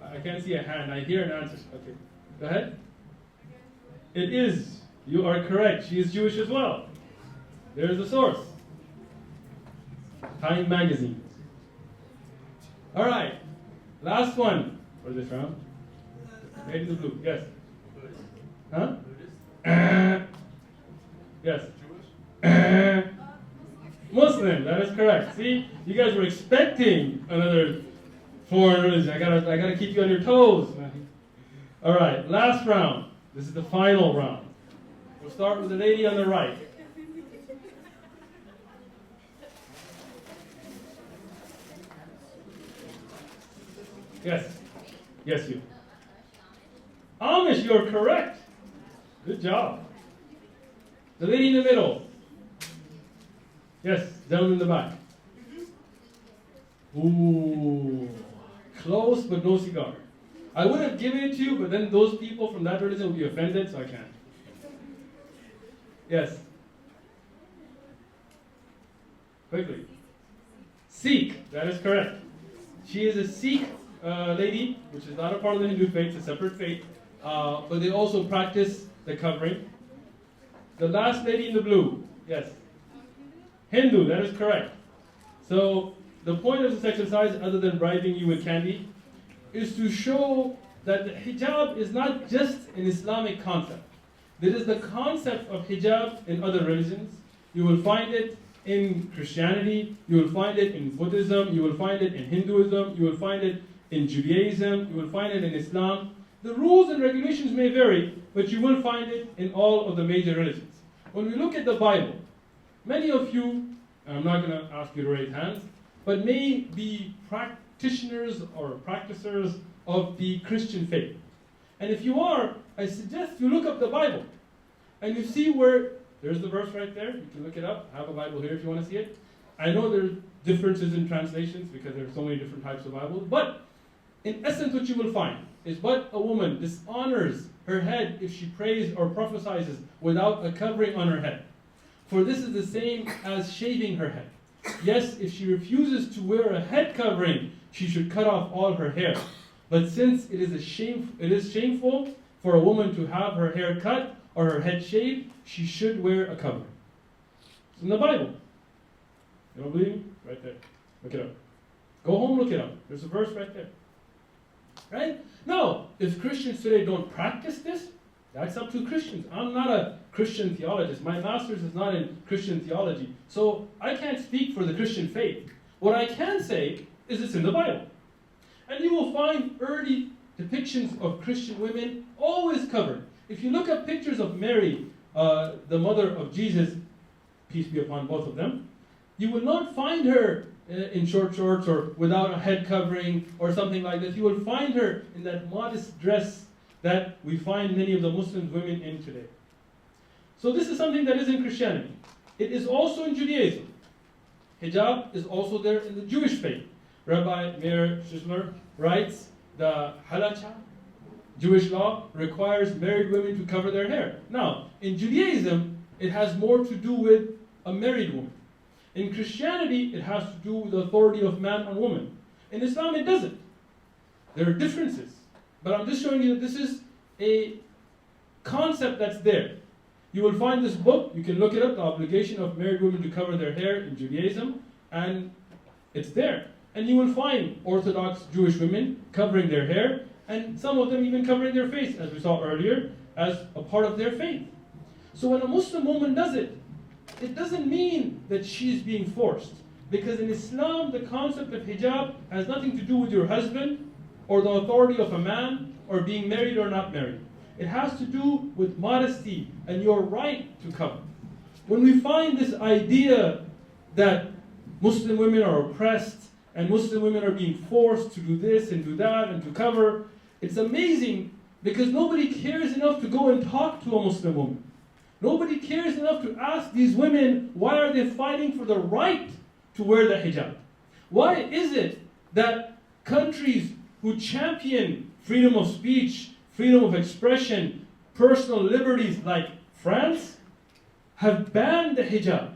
B: I can't see a hand. I hear an answer. Okay. Go ahead. It is. You are correct. She is Jewish as well. There's the source. Time magazine. Alright. Last one for this round. Lady in the blue. Yes. Huh? Yes. Muslim. That is correct. See, you guys were expecting another foreign religion. I gotta keep you on your toes. All right. Last round. This is the final round. We'll start with the lady on the right. Yes. Yes, you. Amish, you're correct. Good job. The lady in the middle. Yes, gentleman in the back. Ooh, close but no cigar. I would have given it to you, but then those people from that religion will be offended, so I can't. Yes. Quickly. Sikh, that is correct. She is a Sikh lady, which is not a part of the Hindu faith, it's a separate faith, but they also practice the covering. The last lady in the blue, yes. Hindu, that is correct. So the point of this exercise, other than bribing you with candy, is to show that the hijab is not just an Islamic concept. There is the concept of hijab in other religions. You will find it in Christianity, you will find it in Buddhism, you will find it in Hinduism, you will find it in Judaism, you will find it in Islam. The rules and regulations may vary, but you will find it in all of the major religions. When we look at the Bible, many of you, and I'm not going to ask you to raise hands, but may be practitioners or practicers of the Christian faith. And if you are, I suggest you look up the Bible. And you see where, there's the verse right there, you can look it up. I have a Bible here if you want to see it. I know there's differences in translations because there are so many different types of Bibles, but in essence what you will find is but a woman dishonors her head if she prays or prophesies without a covering on her head. For this is the same as shaving her head. Yes, if she refuses to wear a head covering, she should cut off all her hair. But since it is shameful for a woman to have her hair cut or her head shaved, she should wear a covering. It's in the Bible. You don't believe me? Right there. Look it up. Go home, look it up. There's a verse right there. Right? Now, if Christians today don't practice this, that's up to Christians. I'm not a Christian theologist. My master's is not in Christian theology. So I can't speak for the Christian faith. What I can say is it's in the Bible. And you will find early depictions of Christian women always covered. If you look at pictures of Mary, the mother of Jesus, peace be upon both of them, you will not find her in short shorts or without a head covering or something like that. You will find her in that modest dress that we find many of the Muslim women in today. So this is something that is in Christianity. It is also in Judaism. Hijab is also there in the Jewish faith. Rabbi Meir Shishler writes, the halacha, Jewish law, requires married women to cover their hair. Now, in Judaism, it has more to do with a married woman. In Christianity, it has to do with the authority of man on woman. In Islam, it doesn't. There are differences. But I'm just showing you that this is a concept that's there. You will find this book, you can look it up, The Obligation of Married Women to Cover Their Hair in Judaism, and it's there. And you will find Orthodox Jewish women covering their hair, and some of them even covering their face, as we saw earlier, as a part of their faith. So when a Muslim woman does it, it doesn't mean that she's being forced. Because in Islam, the concept of hijab has nothing to do with your husband, or the authority of a man, or being married or not married. It has to do with modesty and your right to cover. When we find this idea that Muslim women are oppressed, and Muslim women are being forced to do this and do that and to cover, it's amazing because nobody cares enough to go and talk to a Muslim woman. Nobody cares enough to ask these women, why are they fighting for the right to wear the hijab? Why is it that countries who champion freedom of speech, freedom of expression, personal liberties like France have banned the hijab?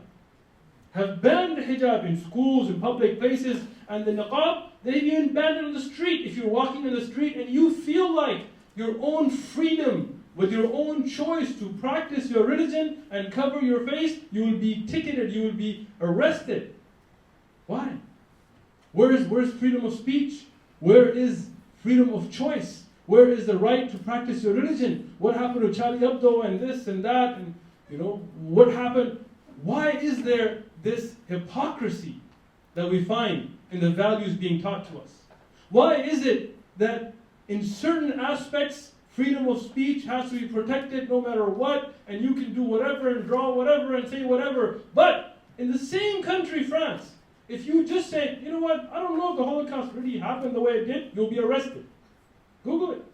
B: Have banned the hijab in schools, in public places, and the niqab, they've even banned it on the street. If you're walking on the street and you feel like your own freedom, with your own choice to practice your religion and cover your face, you will be ticketed, you will be arrested. Why? Where's freedom of speech? Where is freedom of choice? Where is the right to practice your religion? What happened to Charlie Hebdo and this and that? And what happened? Why is there this hypocrisy that we find in the values being taught to us? Why is it that in certain aspects, freedom of speech has to be protected no matter what, and you can do whatever and draw whatever and say whatever, but in the same country, France, if you just say, you know what, I don't know if the Holocaust really happened the way it did, you'll be arrested. Google it.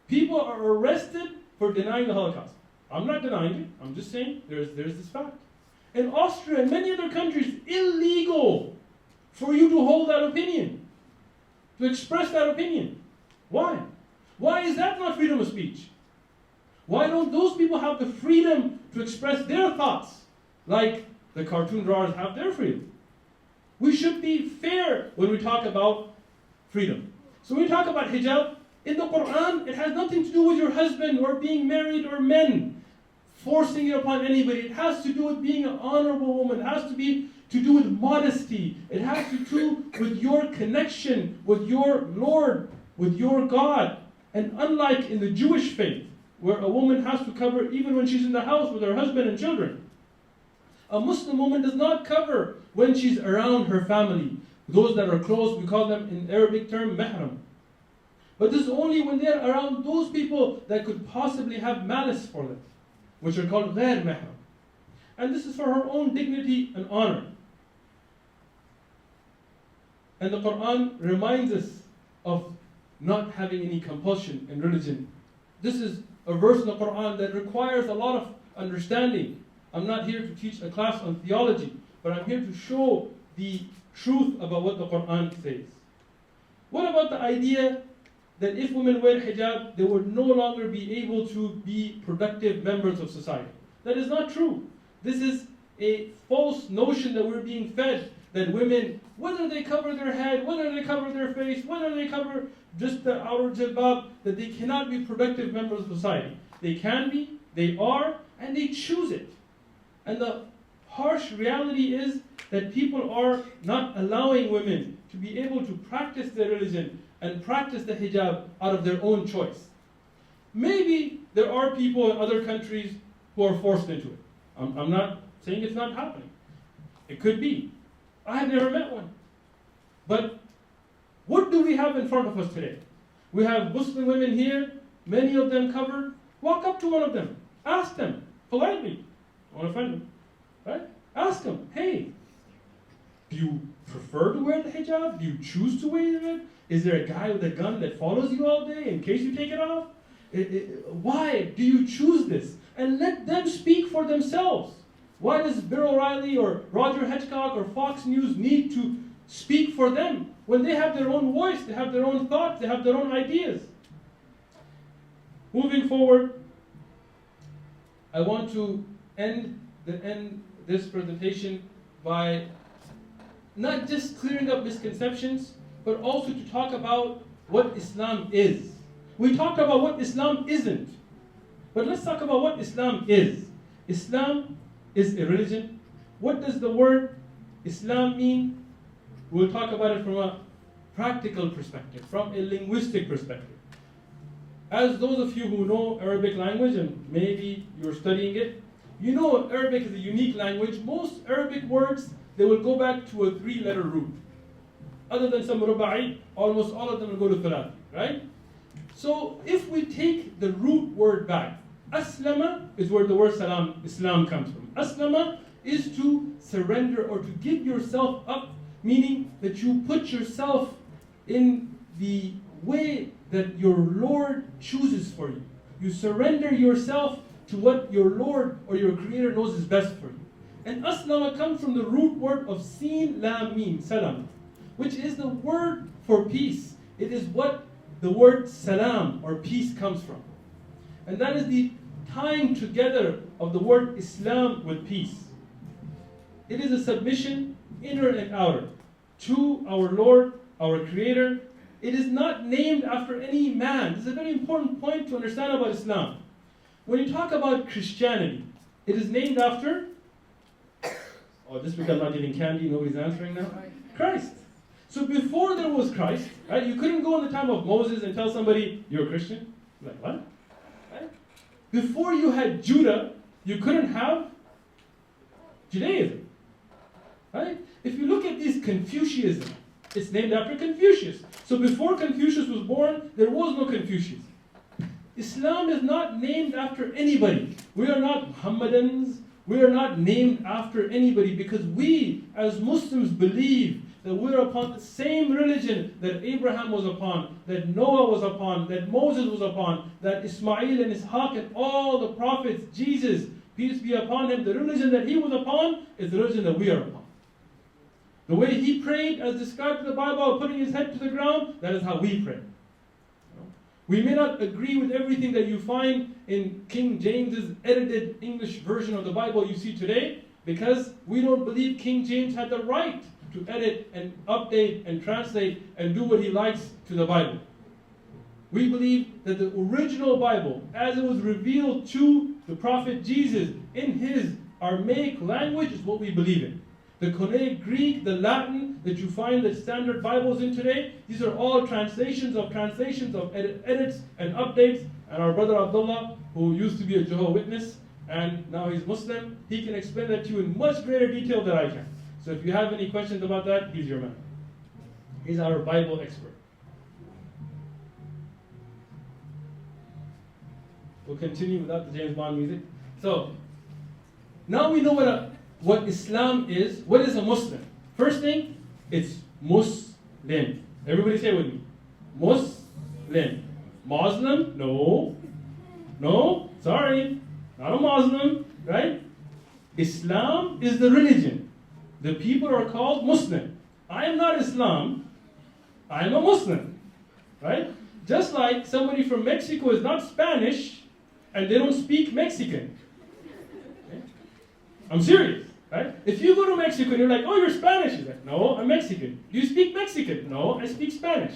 B: People are arrested for denying the Holocaust. I'm not denying it, I'm just saying there's this fact. In Austria and many other countries, illegal for you to hold that opinion, to express that opinion. Why? Why is that not freedom of speech? Why don't those people have the freedom to express their thoughts like the cartoon drawers have their freedom? We should be fair when we talk about freedom. So when we talk about hijab, in the Quran, it has nothing to do with your husband or being married or men forcing it upon anybody. It has to do with being an honorable woman. It has to do with modesty. It has to do with your connection with your Lord, with your God. And unlike in the Jewish faith, where a woman has to cover even when she's in the house with her husband and children, a Muslim woman does not cover when she's around her family. Those that are close, we call them in Arabic term mahram. But this is only when they're around those people that could possibly have malice for them, which are called ghair mahram. And this is for her own dignity and honor. And the Quran reminds us of not having any compulsion in religion. This is a verse in the Quran that requires a lot of understanding. I'm not here to teach a class on theology, but I'm here to show the truth about what the Quran says. What about the idea that if women wear hijab, they would no longer be able to be productive members of society? That is not true. This is a false notion that we're being fed, that women, whether they cover their head, whether they cover their face, whether they cover just the outer jilbab, that they cannot be productive members of society. They can be, they are, and they choose it. And the harsh reality is that people are not allowing women to be able to practice their religion and practice the hijab out of their own choice. Maybe there are people in other countries who are forced into it. I'm not saying it's not happening. It could be. I have never met one. But what do we have in front of us today? We have Muslim women here, many of them covered. Walk up to one of them. Ask them, politely. I want to offend them. Right? Ask them, hey, do you prefer to wear the hijab? Do you choose to wear it? Is there a guy with a gun that follows you all day in case you take it off? Why do you choose this? And let them speak for themselves. Why does Bill O'Reilly or Roger Hitchcock or Fox News need to speak for them when they have their own voice, they have their own thoughts, they have their own ideas? Moving forward, I want to end this presentation by not just clearing up misconceptions, but also to talk about what Islam is. We talked about what Islam isn't. But let's talk about what Islam is. Islam is a religion. What does the word Islam mean? We'll talk about it from a practical perspective, from a linguistic perspective. As those of you who know Arabic language, and maybe you're studying it, you know Arabic is a unique language. Most Arabic words, they will go back to a 3-letter root. Other than some ruba'i, almost all of them will go to thalathi, right? So if we take the root word back, aslama is where the word Islam comes from. Aslama is to surrender or to give yourself up, meaning that you put yourself in the way that your Lord chooses for you. You surrender yourself to what your Lord or your Creator knows is best for you. And aslama comes from the root word of sin, lam, mim, salam, which is the word for peace. It is what the word salam or peace comes from. And that is the tying together of the word Islam with peace. It is a submission, inner and outer, to our Lord, our Creator. It is not named after any man. This is a very important point to understand about Islam. When you talk about Christianity, it is named after, just because I'm not giving candy, nobody's answering now? Christ. So before there was Christ, right, you couldn't go in the time of Moses and tell somebody, you're a Christian. Like, what? Right? Before you had Judah, you couldn't have Judaism. Right? If you look at this Confucianism, it's named after Confucius. So before Confucius was born, there was no Confucius. Islam is not named after anybody. We are not Muhammadans. We are not named after anybody because we, as Muslims, believe that we're upon the same religion that Abraham was upon, that Noah was upon, that Moses was upon, that Ismail and Ishaq and all the prophets, Jesus, peace be upon him, the religion that he was upon is the religion that we are upon. The way he prayed, as described in the Bible, putting his head to the ground, that is how we pray. We may not agree with everything that you find in King James's edited English version of the Bible you see today, because we don't believe King James had the right to edit and update and translate and do what he likes to the Bible. We believe that the original Bible, as it was revealed to the prophet Jesus in his Aramaic language, is what we believe in. The Koine Greek, the Latin that you find the standard Bibles in today, these are all translations of edits and updates. And our brother Abdullah, who used to be a Jehovah's Witness and now he's Muslim, he can explain that to you in much greater detail than I can. So if you have any questions about that, he's your man. He's our Bible expert. We'll continue without the James Bond music. So, now we know what Islam is. What is a Muslim? First thing, it's Muslim. Everybody say it with me. Muslim. Muslim? No. No, sorry. Not a Muslim, right? Islam is the religion. The people are called Muslim. I am not Islam. I am a Muslim, right? Just like somebody from Mexico is not Spanish and they don't speak Mexican. Okay? I'm serious, right? If you go to Mexico and you're like, oh, you're Spanish. You're like, no, I'm Mexican. Do you speak Mexican? No, I speak Spanish.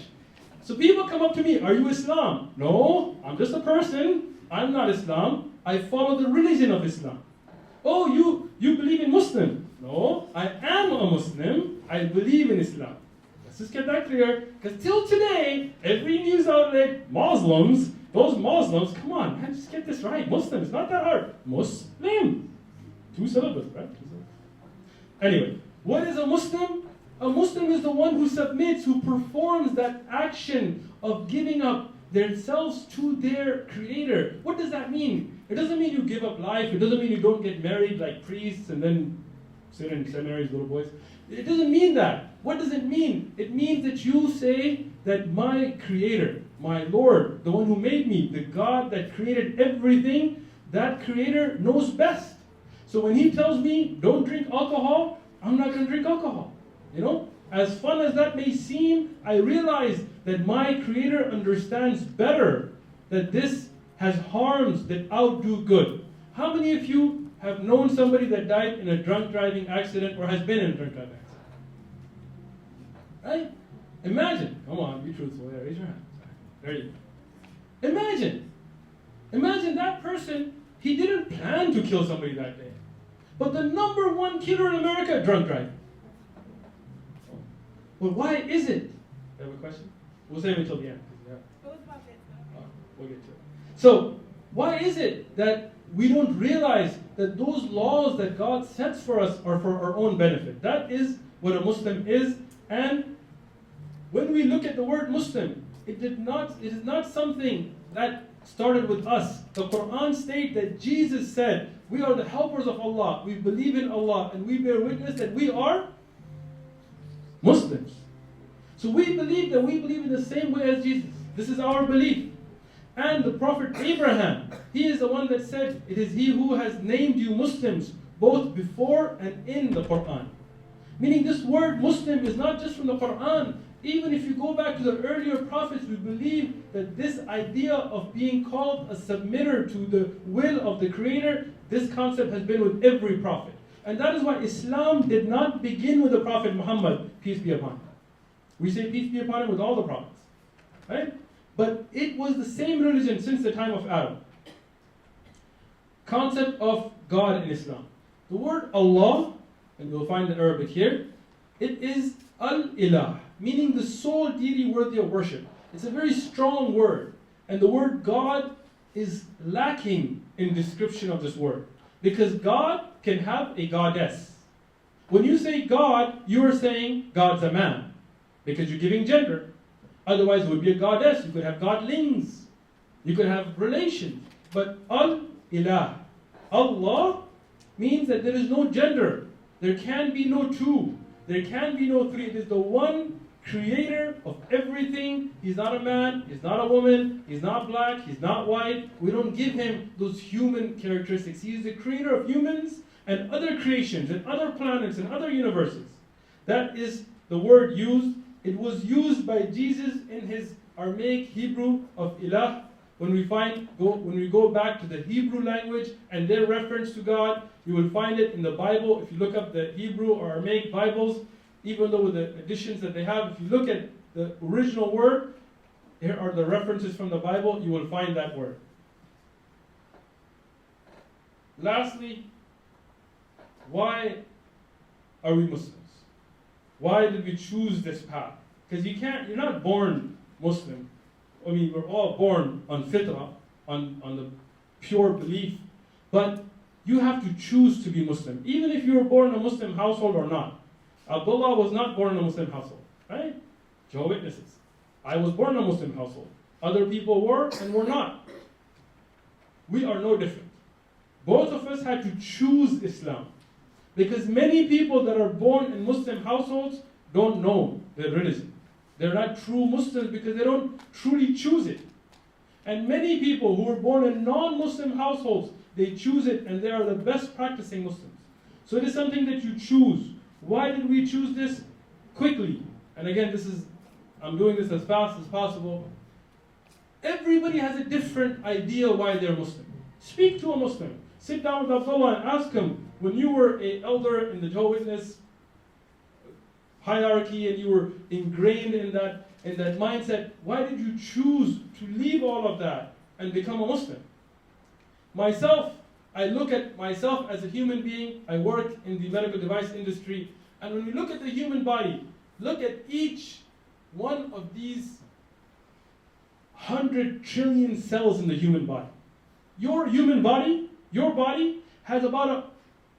B: So people come up to me, are you Islam? No, I'm just a person. I'm not Islam. I follow the religion of Islam. Oh, you believe in Muslim? No, I am a Muslim. I believe in Islam. Let's just get that clear. Because till today, every news outlet, Muslims, those Muslims, come on, man, just get this right. Muslim, it's not that hard. Muslim. 2 syllables, right? 2 syllables. Anyway, what is a Muslim? A Muslim is the one who submits, who performs that action of giving up themselves to their Creator. What does that mean? It doesn't mean you give up life. It doesn't mean you don't get married like priests and then sit in seminaries, little boys. It doesn't mean that. What does it mean? It means that you say that my Creator, my Lord, the one who made me, the God that created everything, that Creator knows best. So when He tells me, don't drink alcohol, I'm not going to drink alcohol. You know? As fun as that may seem, I realize that my Creator understands better that this has harms that outdo good. How many of you have known somebody that died in a drunk driving accident or has been in a drunk driving accident? Right? Imagine. Come on, be truthful. Yeah, raise your hand. There you go. Imagine that person, he didn't plan to kill somebody that day. But the number one killer in America, drunk driving. Well, why is it? You have a question? We'll save it until the end. We'll get to it. So, why is it that we don't realize that those laws that God sets for us are for our own benefit? That is what a Muslim is. And when we look at the word Muslim, it is not something that started with us. The Quran states that Jesus said, we are the helpers of Allah, we believe in Allah, and we bear witness that we are Muslims. So we believe in the same way as Jesus. This is our belief. And the Prophet Abraham, he is the one that said, it is he who has named you Muslims, both before and in the Quran. Meaning this word Muslim is not just from the Quran. Even if you go back to the earlier prophets, we believe that this idea of being called a submitter to the will of the Creator, this concept has been with every prophet. And that is why Islam did not begin with the Prophet Muhammad, peace be upon him. We say peace be upon him with all the prophets. Right? But it was the same religion since the time of Adam. Concept of God in Islam. The word Allah, and you'll find the Arabic here, it is al-ilah, meaning the sole deity worthy of worship. It's a very strong word. And the word God is lacking in description of this word. Because God can have a goddess. When you say God, you are saying God's a man. Because you're giving gender. Otherwise it would be a goddess. You could have godlings. You could have relations. But al-ilah, Allah, means that there is no gender. There can be no two. There can be no three. It is the one creator of everything. He's not a man, he's not a woman, he's not black, he's not white. We don't give him those human characteristics. He is the creator of humans and other creations and other planets and other universes. That is the word used. It was used by Jesus in his Aramaic Hebrew of ilah. When we go back to the Hebrew language and their reference to God, you will find it in the Bible. If you look up the Hebrew or Aramaic Bibles, even though with the additions that they have, if you look at the original word, here are the references from the Bible, you will find that word. Lastly, why are we Muslims? Why did we choose this path? Because you're not born Muslim. I mean, we're all born on fitrah, on the pure belief, but you have to choose to be Muslim, even if you were born in a Muslim household or not. Abdullah was not born in a Muslim household, right? Jehovah's Witnesses. I was born in a Muslim household. Other people were and were not. We are no different. Both of us had to choose Islam. Because many people that are born in Muslim households don't know their religion. They're not true Muslims because they don't truly choose it. And many people who were born in non-Muslim households, they choose it and they are the best practicing Muslims. So it is something that you choose. Why did we choose this? Quickly. And again, I'm doing this as fast as possible. Everybody has a different idea why they're Muslim. Speak to a Muslim. Sit down with Abdullah and ask him, when you were an elder in the Jehovah's Witness hierarchy and you were ingrained in that mindset, why did you choose to leave all of that and become a Muslim? Myself, I look at myself as a human being. I work in the medical device industry. And when we look at the human body, look at each one of these 100 trillion cells in the human body. Your human body, your body, has about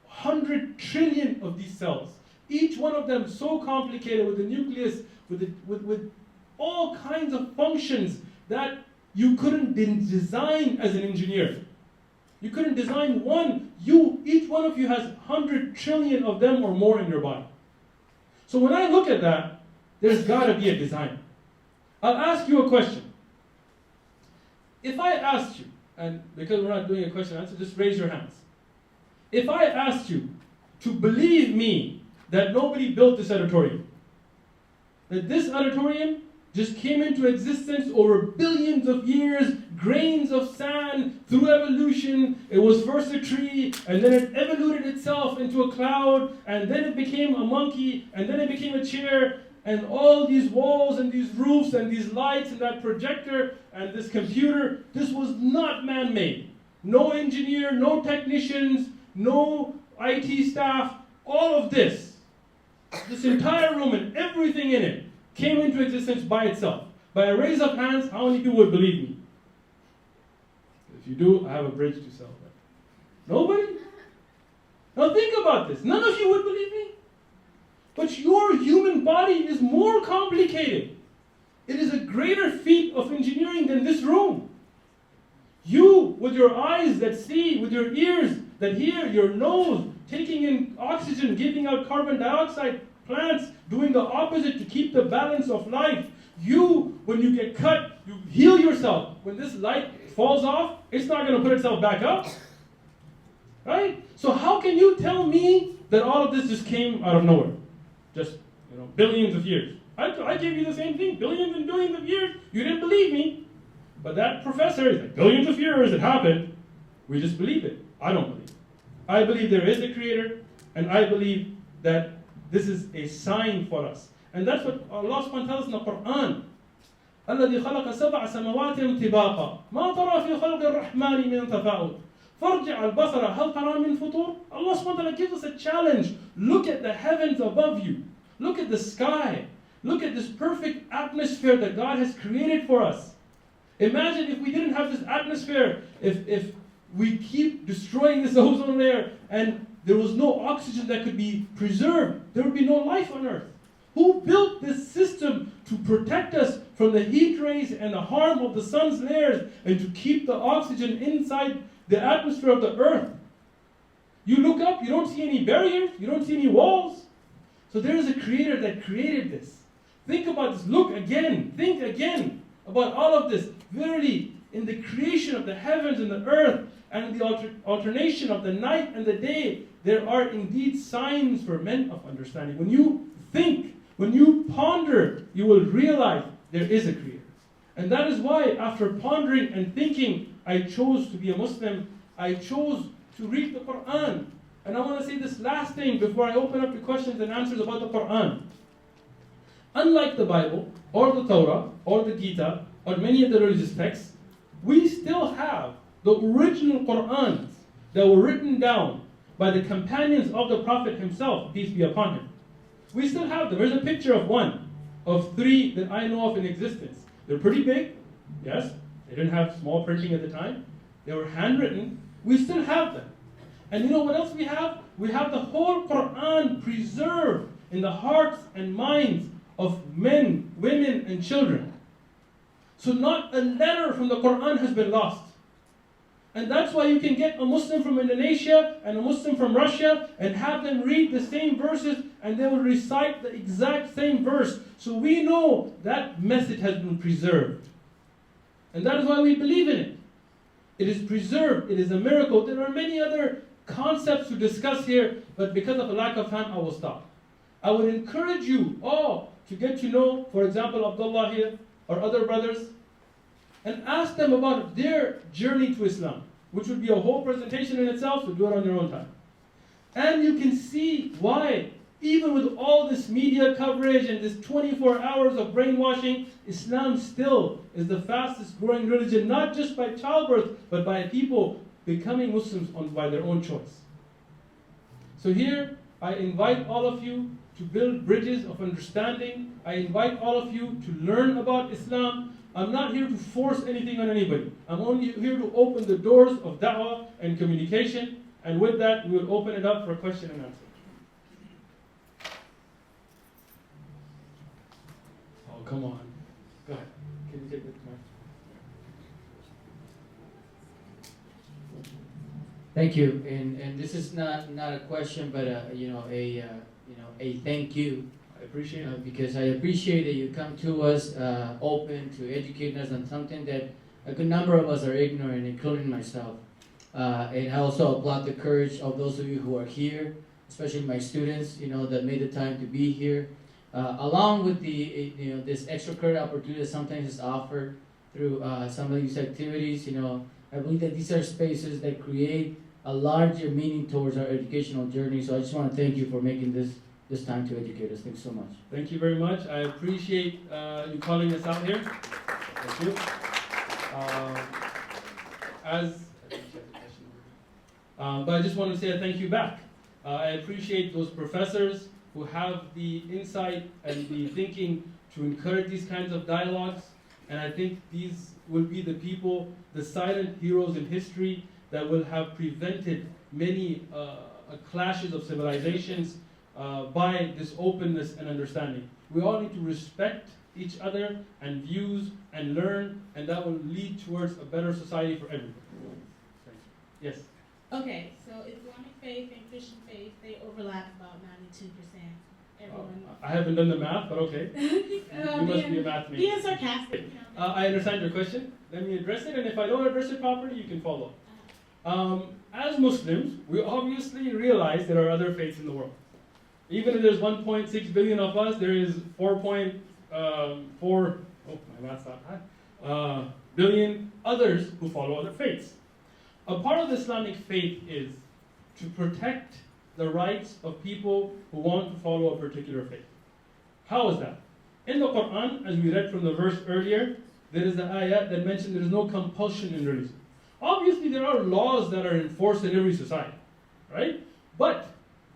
B: 100 trillion of these cells. Each one of them so complicated with the nucleus, with all kinds of functions that you couldn't design as an engineer. You couldn't design one. Each one of you has 100 trillion of them or more in your body. So when I look at that, there's got to be a design. I'll ask you a question. If I asked you, and because we're not doing a question and answer, just raise your hands. If I asked you to believe me that nobody built this auditorium, that this auditorium just came into existence over billions of years, grains of sand, through evolution. It was first a tree, and then it evolved itself into a cloud, and then it became a monkey, and then it became a chair. and all these walls and these roofs and these lights and that projector and this computer, this was not man-made. No engineer, no technicians, no IT staff, all of this entire room and everything in it came into existence by itself. By a raise of hands, how many people would believe me? If you do, I have a bridge to sell. Nobody? Now think about this. None of you would believe me. But your human body is more complicated. It is a greater feat of engineering than this room. You, with your eyes that see, with your ears that hear, your nose taking in oxygen, giving out carbon dioxide, plants doing the opposite to keep the balance of life. You, when you get cut, you heal yourself. When this light falls off, it's not going to put itself back up. Right? So how can you tell me that all of this just came out of nowhere? Just, billions of years. I gave you the same thing, billions and billions of years. You didn't believe me. But that professor is like, billions of years it happened. We just believe it. I don't believe it. I believe there is a creator, and I believe that this is a sign for us. And that's what Allah subhanahu wa ta'ala tells in the Quran. الذي خلق سبع سماوات طباقا ما ترى في خلق الرحمن من تفاوت فارجع البصر هل ترى من فطور. Allah subhanahu wa ta'ala gives us a challenge. Look at the heavens above you. Look at the sky. Look at this perfect atmosphere that God has created for us. Imagine if we didn't have this atmosphere, if we keep destroying this ozone layer and there was no oxygen that could be preserved, there would be no life on earth. Who built this system to protect us from the heat rays and the harm of the sun's layers and to keep the oxygen inside the atmosphere of the earth? You look up, you don't see any barriers, you don't see any walls. So there is a creator that created this. Think about this, look again, think again about all of this. Verily, in the creation of the heavens and the earth and the alternation of the night and the day, there are indeed signs for men of understanding. When you think, when you ponder, you will realize there is a creator. And that is why, after pondering and thinking, I chose to be a Muslim. I chose to read the Quran. And I want to say this last thing before I open up to questions and answers about the Quran. Unlike the Bible, or the Torah, or the Gita, or many of the religious texts, we still have the original Qur'ans that were written down by the companions of the Prophet himself, peace be upon him. We still have them. There's a picture of one, of three that I know of in existence. They're pretty big, yes. They didn't have small printing at the time. They were handwritten. We still have them. And you know what else we have? We have the whole Qur'an preserved in the hearts and minds of men, women, and children. So not a letter from the Qur'an has been lost. And that's why you can get a Muslim from Indonesia and a Muslim from Russia and have them read the same verses and they will recite the exact same verse. So we know that message has been preserved. And that is why we believe in it. It is preserved. It is a miracle. There are many other concepts to discuss here, but because of a lack of time, I will stop. I would encourage you all to get to know, for example, Abdullah here, or other brothers, and ask them about their journey to Islam, which would be a whole presentation in itself, so do it on your own time. And you can see why, even with all this media coverage and this 24 hours of brainwashing, Islam still is the fastest growing religion, not just by childbirth, but by people becoming Muslims by their own choice. So here, I invite all of you to build bridges of understanding. I invite all of you to learn about Islam. I'm not here to force anything on anybody. I'm only here to open the doors of da'wah and communication. And with that, we will open it up for question and answer. Oh, come on. Go ahead. Can you take the mic?
C: Thank you. And this is not a question, but a thank you.
B: I appreciate it.
C: Because I appreciate that you come to us open to educate us on something that a good number of us are ignorant, including myself. And I also applaud the courage of those of you who are here, especially my students, that made the time to be here. Along with the, this extracurricular opportunity that sometimes is offered through some of these activities, I believe that these are spaces that create a larger meaning towards our educational journey. So I just want to thank you for making this this time to educate us. Thanks so much.
B: Thank you very much. I appreciate you calling us out here. Thank you. But I just want to say a thank you back. I appreciate those professors who have the insight and the thinking to encourage these kinds of dialogues. And I think these will be the people, the silent heroes in history that will have prevented many clashes of civilizations by this openness and understanding. We all need to respect each other and views and learn, and that will lead towards a better society for everyone. Yes?
D: Okay, so Islamic faith and Christian faith, they overlap about 92%. Everyone.
B: I haven't done the math, but okay. You must be a math major.
D: Being sarcastic.
B: I understand your question. Let me address it, and if I don't address it properly, you can follow. As Muslims, we obviously realize there are other faiths in the world. Even if there's 1.6 billion of us, there is 4.4 billion others who follow other faiths. A part of the Islamic faith is to protect the rights of people who want to follow a particular faith. How is that? In the Quran, as we read from the verse earlier, there is the ayat that mentioned there is no compulsion in religion. Obviously, there are laws that are enforced in every society, right? But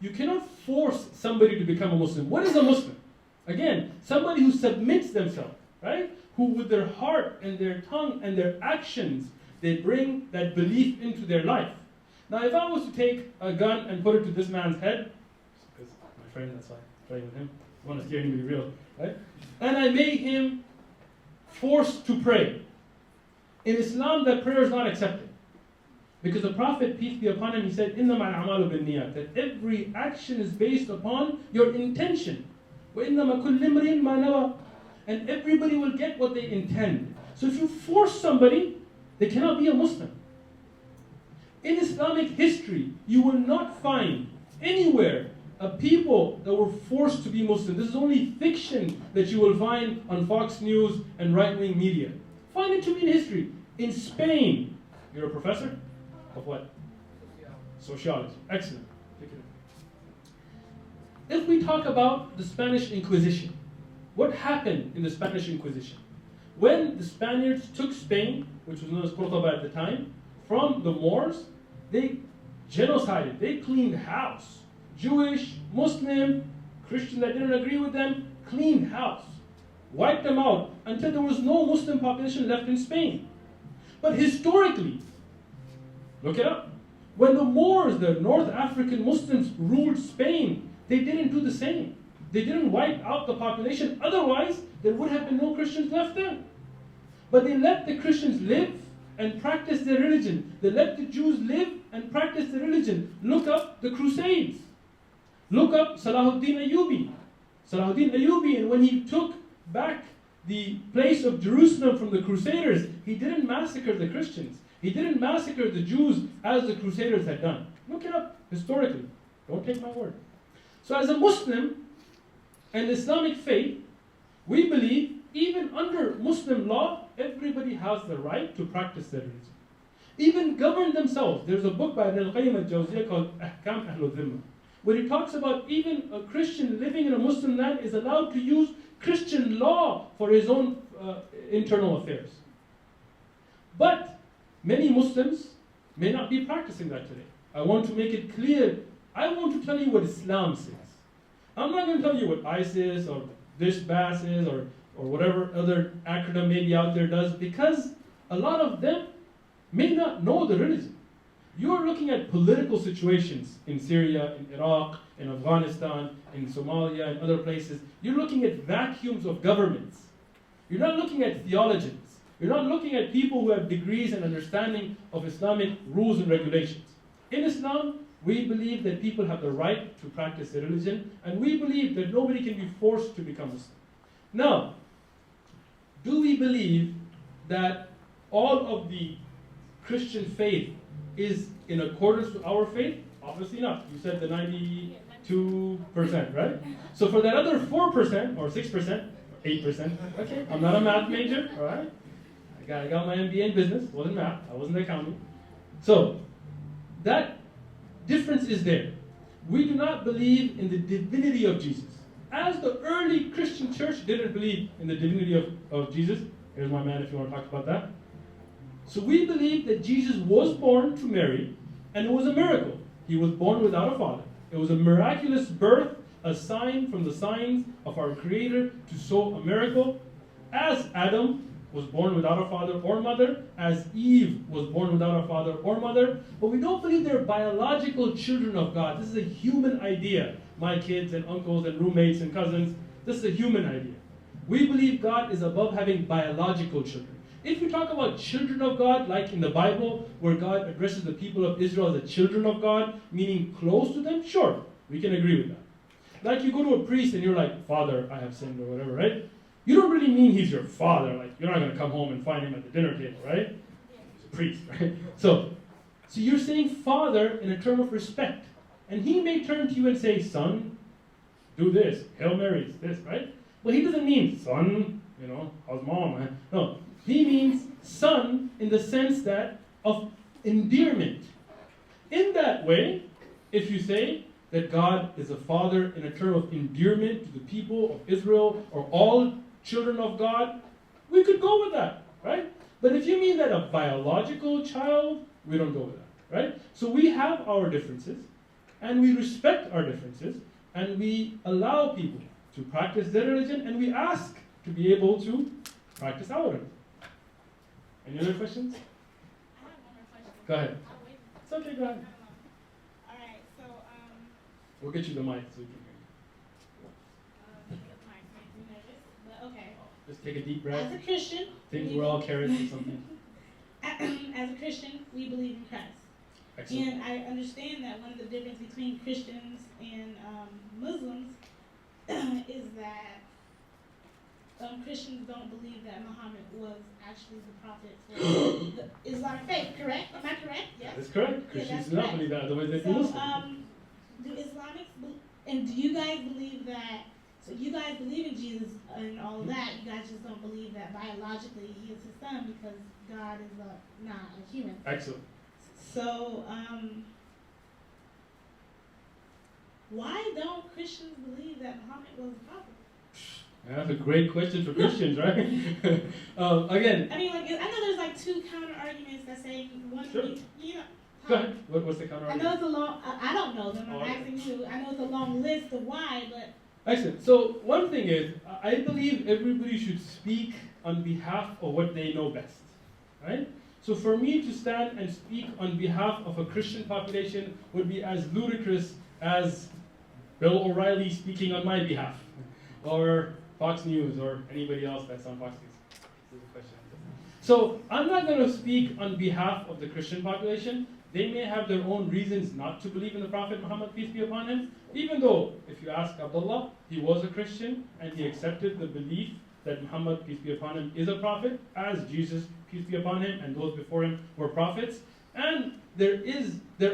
B: you cannot force somebody to become a Muslim. What is a Muslim? Again, somebody who submits themselves, right? Who with their heart and their tongue and their actions, they bring that belief into their life. Now, if I was to take a gun and put it to this man's head, because my friend, that's why I'm playing with him, I want to scare him to be real, right? And I made him forced to pray. In Islam, that prayer is not accepted. Because the Prophet, peace be upon him, he said, إِنَّمَا الْأَعْمَالُ بِالنِّيَّاتِ, that every action is based upon your intention. وَإِنَّمَا كُلِّ امْرِئٍ مَا نَوَى, and everybody will get what they intend. So if you force somebody, they cannot be a Muslim. In Islamic history, you will not find anywhere a people that were forced to be Muslim. This is only fiction that you will find on Fox News and right-wing media. Find it to me in history. In Spain, you're a professor of what? Sociology. Excellent. If we talk about the Spanish Inquisition, what happened in the Spanish Inquisition? When the Spaniards took Spain, which was known as Cordoba at the time, from the Moors, they genocided, they cleaned house. Jewish, Muslim, Christian that didn't agree with them, cleaned house. Wiped them out until there was no Muslim population left in Spain. But historically, look it up. When the Moors, the North African Muslims, ruled Spain, they didn't do the same. They didn't wipe out the population. Otherwise, there would have been no Christians left there. But they let the Christians live and practice their religion. They let the Jews live and practice their religion. Look up the Crusades. Look up Salahuddin Ayyubi. Salahuddin Ayyubi, and when he took back the place of Jerusalem from the Crusaders, he didn't massacre the Christians. He didn't massacre the Jews as the Crusaders had done. Look it up historically. Don't take my word. So as a Muslim and Islamic faith, we believe even under Muslim law, everybody has the right to practice their religion. Even govern themselves. There's a book by Ibn al-Qayyim al-Jawziyah called Ahkam Ahlul Dhimma, where he talks about even a Christian living in a Muslim land is allowed to use Christian law for his own internal affairs. But many Muslims may not be practicing that today. I want to make it clear. I want to tell you what Islam says. I'm not going to tell you what ISIS or this BAS is or whatever other acronym maybe out there does, because a lot of them may not know the religion. You're looking at political situations in Syria, in Iraq, in Afghanistan, in Somalia, and other places. You're looking at vacuums of governments. You're not looking at theologians. You're not looking at people who have degrees and understanding of Islamic rules and regulations. In Islam, we believe that people have the right to practice their religion, and we believe that nobody can be forced to become Muslim. Now, do we believe that all of the Christian faith is in accordance with our faith? Obviously not. You said the 92%, right? So for that other 4%, or 6%, 8%, okay, I'm not a math major, all right? I got my MBA in business, wasn't math, I wasn't accounting. So, that difference is there. We do not believe in the divinity of Jesus. As the early Christian church didn't believe in the divinity of Jesus. Here's my man if you want to talk about that. So we believe that Jesus was born to Mary, and it was a miracle. He was born without a father. It was a miraculous birth, a sign from the signs of our Creator to show a miracle. As Adam was born without a father or mother, as Eve was born without a father or mother, but we don't believe they're biological children of God. This is a human idea. My kids and uncles and roommates and cousins, this is a human idea. We believe God is above having biological children. If we talk about children of God, like in the Bible, where God addresses the people of Israel as the children of God, meaning close to them, sure, we can agree with that. Like you go to a priest and you're like, Father, I have sinned, or whatever, right? You don't really mean he's your father. Like, you're not going to come home and find him at the dinner table, right? He's a priest, right? So you're saying father in a term of respect. And he may turn to you and say, son, do this. Hail Mary, this, right? But he doesn't mean, son, how's mom, man? No, he means son in the sense that of endearment. In that way, if you say that God is a father in a term of endearment to the people of Israel or all children of God, we could go with that, right? But if you mean that a biological child, we don't go with that, right? So we have our differences, and we respect our differences, and we allow people to practice their religion, and we ask to be able to practice our religion. Any other questions?
D: I have one more question.
B: Go ahead.
D: I'll wait.
B: It's okay, go ahead.
D: All right, so
B: We'll get you the mic so you can hear
D: because my makes me nervous, but okay.
B: you. Just take a deep breath.
D: As a Christian,
B: Think we're all carrots or something.
D: as a Christian, we believe in Christ.
B: Excellent.
D: And I understand that one of the differences between Christians and Muslims is that Christians don't believe that Muhammad was actually the prophet for the Islamic faith, correct? Am I correct? Yes.
B: That's correct.
D: Yeah,
B: Christians
D: that's
B: do not
D: correct.
B: believe that, otherwise they'd be
D: So,
B: Muslim.
D: do Islamics, and do you guys believe that, so you guys believe in Jesus and all of that, you guys just don't believe that biologically he is his son because God is not a human.
B: Excellent.
D: So, why don't Christians believe that Muhammad was a prophet?
B: That's a great question for Christians, right? Again,
D: I mean, like, I know there's like two counter arguments that say one,
B: Sure. Go ahead. What's the counter
D: I
B: argument?
D: know it's a long, I don't know them, I'm
B: Oh, okay.
D: asking you, I know it's a long list of why, but
B: Excellent. So one thing is, I believe everybody should speak on behalf of what they know best, right? So for me to stand and speak on behalf of a Christian population would be as ludicrous as Bill O'Reilly speaking on my behalf, or Fox News, or anybody else that's on Fox News. This is a question. So I'm not going to speak on behalf of the Christian population. They may have their own reasons not to believe in the Prophet Muhammad, peace be upon him, even though, if you ask Abdullah, he was a Christian, and he accepted the belief that Muhammad, peace be upon him, is a prophet, as Jesus, peace be upon him, and those before him were prophets. And there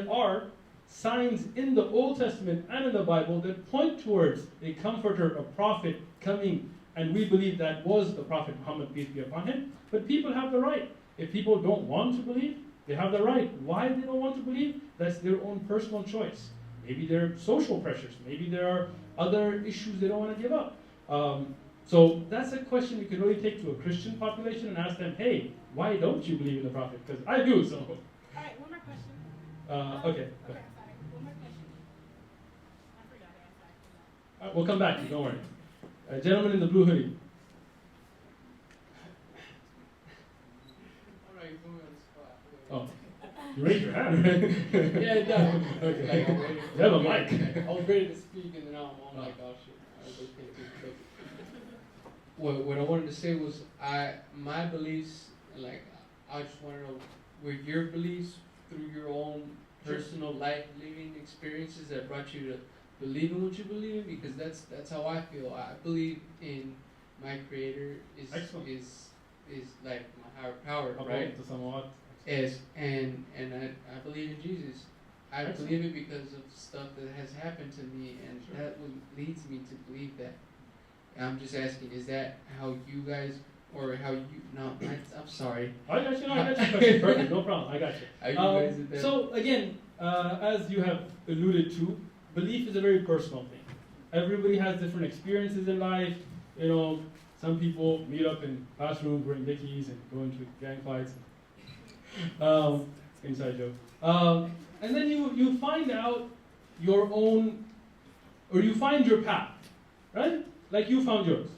B: are signs in the Old Testament and in the Bible that point towards a comforter, a prophet coming, and we believe that was the Prophet Muhammad, peace be upon him. But people have the right. If people don't want to believe, they have the right. Why they don't want to believe? That's their own personal choice. Maybe there are social pressures. Maybe there are other issues they don't want to give up. So that's a question you can really take to a Christian population and ask them, hey, why don't you believe in the Prophet? Because I do, so.
D: all right, one more question.
B: Okay.
D: Okay, I'm sorry. One more question. I forgot it. I'm sorry.
B: We'll come back to you, don't worry. Gentleman in the blue hoodie.
E: Alright, put me on the spot.
B: Oh, you raised your hand, right?
E: Yeah, it does.
B: Okay.
E: Like, I'm ready.
B: You have a mic.
E: I was ready to speak, and then now I'm like, oh shit. I was okay, too. What I wanted to say was, my beliefs, like, I just want to know, were your beliefs through your own personal life living experiences that brought you to believe in what you believe in? Because that's how I feel. I believe in my Creator
B: Excellent.
E: is like my higher power,
B: About
E: right?
B: to somewhat.
E: Yes, and I believe in Jesus. I
B: Excellent.
E: believe it because of stuff that has happened to me, and
B: Sure.
E: that leads me to believe that. I'm just asking, is that how you guys, or how you? No, I'm sorry.
B: I got you. No, I got your question. Perfect. No problem. I got you.
E: How you guys did that?
B: So again, as you have alluded to, belief is a very personal thing. Everybody has different experiences in life. You know, some people meet up in classrooms wearing Dickies and go into gang fights. Inside joke. And then you find out your own, or you find your path, right? Like you found yours.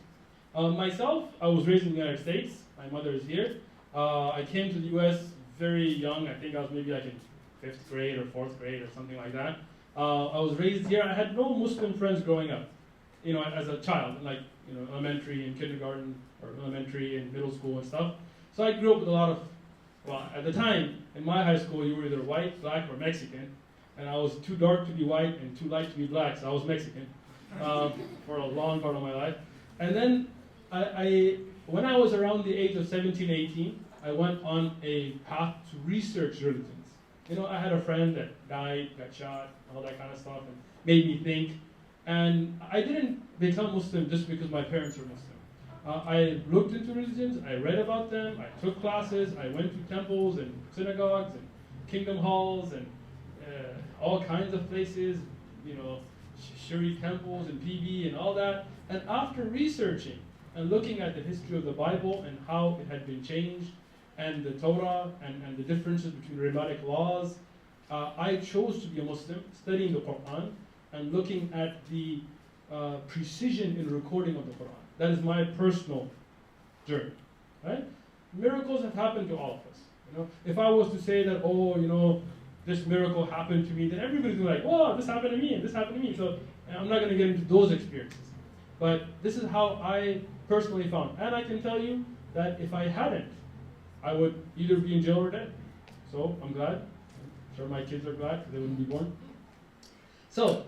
B: Myself, I was raised in the United States. My mother is here. I came to the U.S. very young. I think I was maybe like in 5th grade or 4th grade or something like that. I was raised here. I had no Muslim friends growing up, you know, as a child, like, you know, elementary and kindergarten, or elementary and middle school and stuff. So I grew up with a lot of, well, at the time, in my high school, you were either white, black, or Mexican. And I was too dark to be white and too light to be black, so I was Mexican for a long part of my life. And then when I was around the age of 17, 18, I went on a path to research religions. You know, I had a friend that died, got shot, all that kind of stuff, and made me think. And I didn't become Muslim just because my parents were Muslim. I looked into religions, I read about them, I took classes, I went to temples and synagogues and kingdom halls and all kinds of places, you know, Sharif temples and PB and all that. And after researching and looking at the history of the Bible and how it had been changed, and the Torah and the differences between Rabbinic laws, I chose to be a Muslim, studying the Quran and looking at the precision in recording of the Quran. That is my personal journey, right? Miracles have happened to all of us. You know, if I was to say that, oh, you know, this miracle happened to me, then everybody's gonna be like, whoa, this happened to me and this happened to me. So I'm not gonna get into those experiences. But this is how I personally found. And I can tell you that if I hadn't, I would either be in jail or dead. So I'm glad. I'm sure my kids are glad because they wouldn't be born. So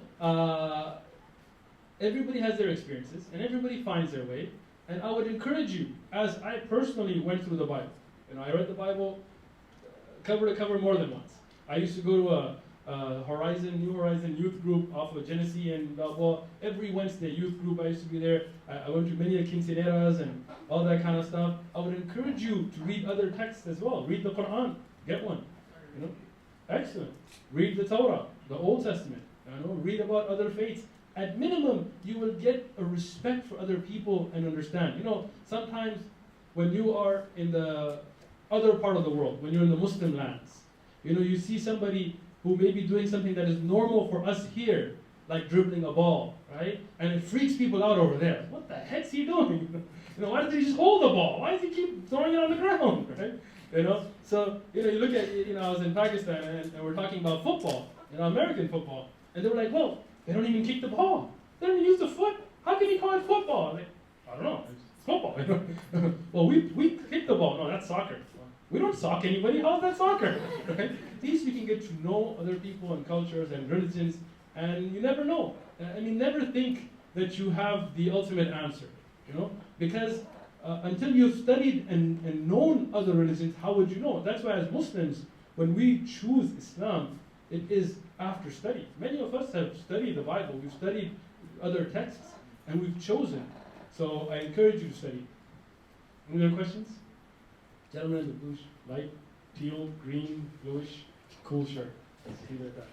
B: everybody has their experiences and everybody finds their way. And I would encourage you, as I personally went through the Bible. You know, I read the Bible cover to cover more than once. I used to go to a New Horizon youth group off of Genesee, and well, every Wednesday youth group I used to be there. I went to many quinceañeras and all that kind of stuff. I would encourage you to read other texts as well. Read the Quran, get one. You know, excellent. Read the Torah, the Old Testament. You know, read about other faiths. At minimum, you will get a respect for other people and understand. You know, sometimes when you are in the other part of the world, when you're in the Muslim lands, you know, you see somebody who may be doing something that is normal for us here, like dribbling a ball, right? And it freaks people out over there. What the heck's he doing? You know, why doesn't he just hold the ball? Why does he keep throwing it on the ground, right? You know, so, you know, you look at, you know, I was in Pakistan and we're talking about football, you know, American football. And they were like, well, they don't even kick the ball. They don't even use the foot. How can you call it football? Like, I don't know, it's football. You know? Well, we kick the ball. No, that's soccer. We don't sock anybody. How's that soccer? Right? At least you can get to know other people and cultures and religions, and you never know. I mean, never think that you have the ultimate answer, you know? Because until you've studied and known other religions, how would you know? That's why as Muslims, when we choose Islam, it is after study. Many of us have studied the Bible, we've studied other texts, and we've chosen. So I encourage you to study. Any other questions? Gentleman in the blue, light, teal, green, bluish, cool shirt. Let's leave it at that.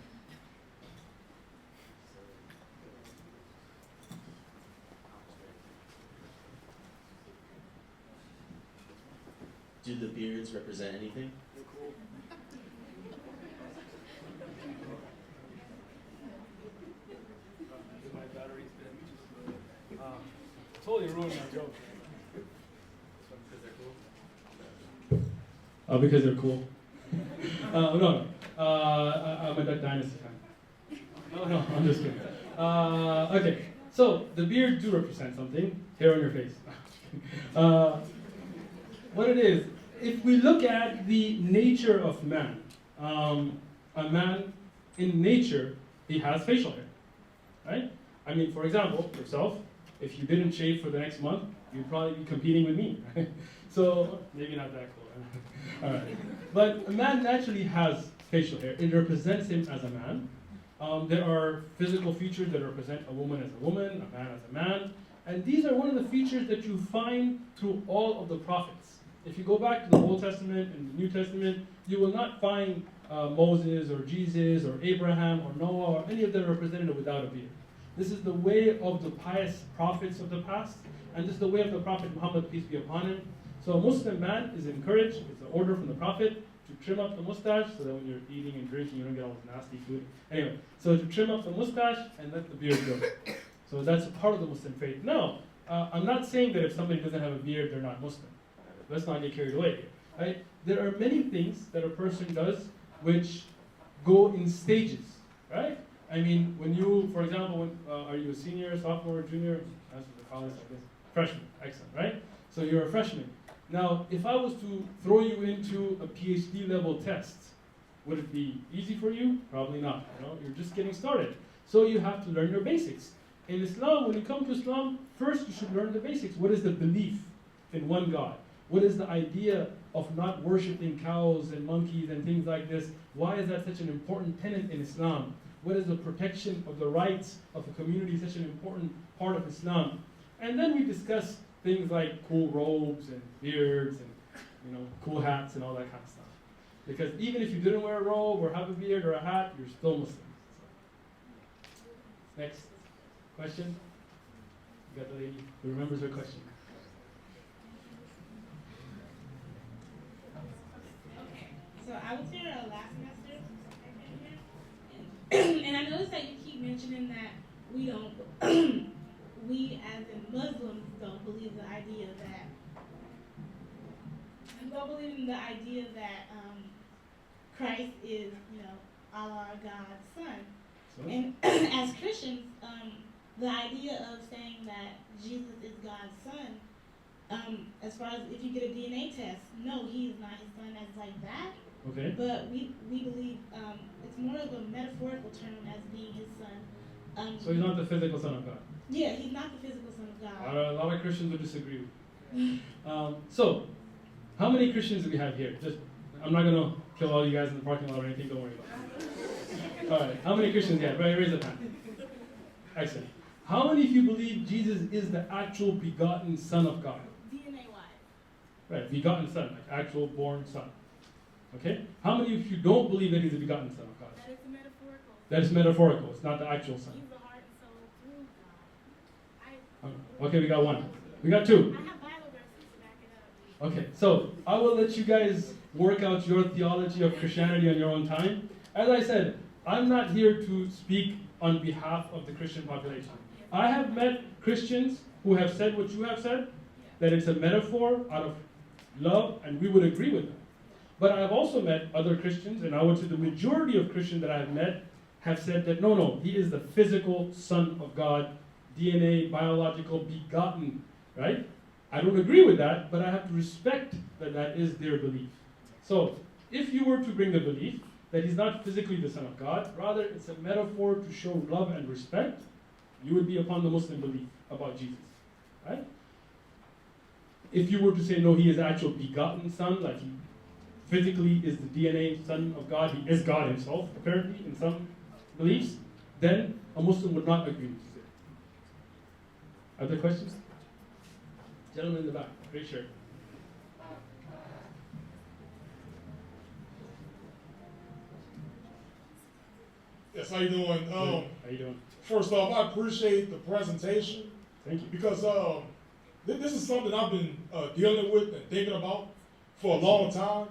F: Do the beards represent anything?
B: My battery's dead. Totally ruined my joke. Because they're cool. No. I'm a Duck Dynasty fan. No, I'm just kidding. Okay, so the beard do represent something. Hair on your face. What it is, if we look at the nature of man, a man in nature, he has facial hair, right? I mean, for example, yourself, if you didn't shave for the next month, you'd probably be competing with me, right? So, maybe not that cool. All right. But a man naturally has facial hair. It represents him as a man. There are physical features that represent a woman as a woman, a man as a man. And these are one of the features that you find through all of the prophets. If you go back to the Old Testament and the New Testament, you will not find Moses or Jesus or Abraham or Noah or any of them represented without a beard. This is the way of the pious prophets of the past, and this is the way of the Prophet Muhammad, peace be upon him. So a Muslim man is encouraged, it's an order from the Prophet, to trim up the mustache so that when you're eating and drinking you don't get all this nasty food. Anyway, so to trim up the mustache and let the beard grow. So that's a part of the Muslim faith. Now, I'm not saying that if somebody doesn't have a beard, they're not Muslim. Let's not get carried away here. Right? There are many things that a person does which go in stages, right? I mean, when you, for example, when, are you a senior, sophomore, junior? That's what the college, I guess. Freshman, excellent, right? So you're a freshman. Now, if I was to throw you into a PhD level test, would it be easy for you? Probably not. You know, you're just getting started. So you have to learn your basics. In Islam, when you come to Islam, first you should learn the basics. What is the belief in one God? What is the idea of not worshiping cows and monkeys and things like this? Why is that such an important tenet in Islam? What is the protection of the rights of the community such an important part of Islam? And then we discuss things like cool robes and beards and cool hats and all that kind of stuff. Because even if you didn't wear a robe or have a beard or a hat, you're still Muslim. So. Next question. You got the lady who remembers her question.
D: Okay, so I was here last semester, and I noticed that you keep mentioning that we don't, we as in Muslims don't believe the idea that, Christ is, Allah, God's son.
B: So?
D: And as Christians, the idea of saying that Jesus is God's son, as far as if you get a DNA test, no, he is not his son as like that.
B: Okay.
D: But we believe it's more of a metaphorical term as being his son.
B: So he's not the physical son of God.
D: Yeah, he's not the physical son of God.
B: A lot of Christians would disagree with you. So, how many Christians do we have here? I'm not going to kill all you guys in the parking lot or anything, don't worry about it. All right, how many Christians do we have? Right, raise the hand. Excellent. How many of you believe Jesus is the actual begotten Son of God?
D: DNA-wise.
B: Right, begotten Son, like actual born Son. Okay? How many of you don't believe that he's a begotten Son of God?
D: That is metaphorical.
B: That is metaphorical, it's not the actual Son.
D: He's the heart and soul through God.
B: Okay, we got one. We got two.
D: I have Bible verses to back it up.
B: Okay, so I will let you guys work out your theology of Christianity on your own time. As I said, I'm not here to speak on behalf of the Christian population. I have met Christians who have said what you have said, that it's a metaphor out of love, and we would agree with that. But I have also met other Christians, and I would say the majority of Christians that I have met have said that no, he is the physical Son of God, DNA, biological, begotten, right? I don't agree with that, but I have to respect that that is their belief. So, if you were to bring the belief that he's not physically the Son of God, rather it's a metaphor to show love and respect, you would be upon the Muslim belief about Jesus, right? If you were to say, no, he is actual begotten Son, like he physically is the DNA Son of God, he is God himself, apparently, in some beliefs, then a Muslim would not agree with you. Other questions? Gentleman in the back, great shirt.
F: Yes, how you doing?
B: How you doing?
F: First off, I appreciate the presentation
B: Thank you.
F: because this is something I've been dealing with and thinking about for a long time.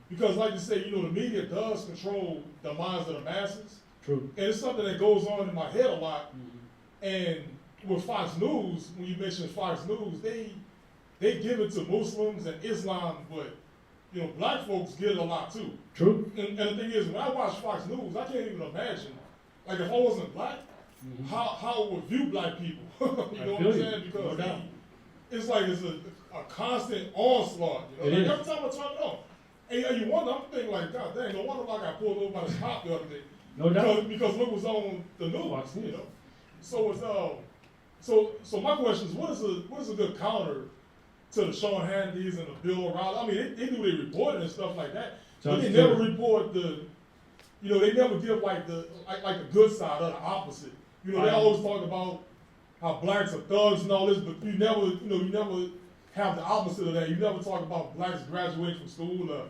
F: Because, like you say, the media does control the minds of the masses,
B: True.
F: and it's something that goes on in my head a lot. And with Fox News, when you mention Fox News, they give it to Muslims and Islam, but black folks get it a lot too.
B: True.
F: And the thing is, when I watch Fox News, I can't even imagine, like if I wasn't black, how it would view black people. You know what I'm saying? Because
B: No doubt.
F: it's like it's a constant onslaught.
B: It
F: Like
B: is.
F: every time I turn it on, and you wonder, I'm thinking like, God dang, no wonder I got pulled over by this cop the other day.
B: No doubt.
F: Because look what's on the news.
B: Fox News.
F: So it's so my question is, what is a good counter to the Sean Hannitys and the Bill O'Reilly? I mean, they do their reporting and stuff like that, but they never report they never give like the good side or the opposite. They always talk about how blacks are thugs and all this, but you never have the opposite of that. You never talk about blacks graduating from school or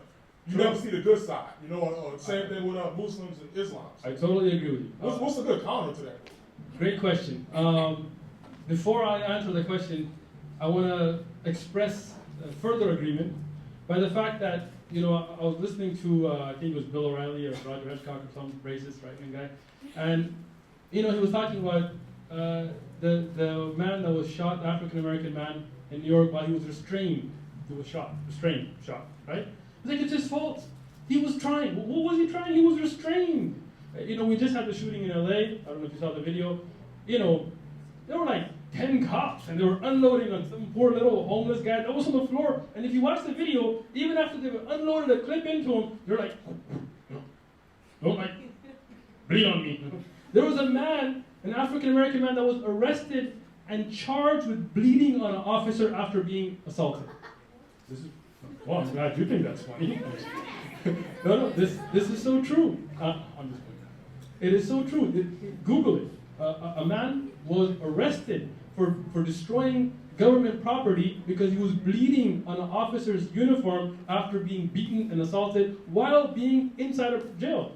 F: You never see the good side, you know, or same thing with Muslims and Islam.
B: I totally agree with you.
F: What's a good counter to that?
B: Great question. Before I answer the question, I want to express further agreement by the fact that, you know, I was listening to, I think it was Bill O'Reilly or Roger Hitchcock or some racist right-wing guy, and, you know, he was talking about the man that was shot, the African-American man in New York while he was restrained. He was shot, right? I think it's his fault. He was trying. What was he trying? He was restrained. You know, we just had the shooting in LA. I don't know if you saw the video. You know, there were like 10 cops and they were unloading on some poor little homeless guy that was on the floor. And if you watch the video, even after they unloaded a clip into him, they're like, don't like, bleed on me. There was a man, an African-American man that was arrested and charged with bleeding on an officer after being assaulted. Well, I'm glad you think that's funny. No, this is so true. I'm just kidding. It is so true. Google it. A man was arrested for destroying government property because he was bleeding on an officer's uniform after being beaten and assaulted while being inside of jail.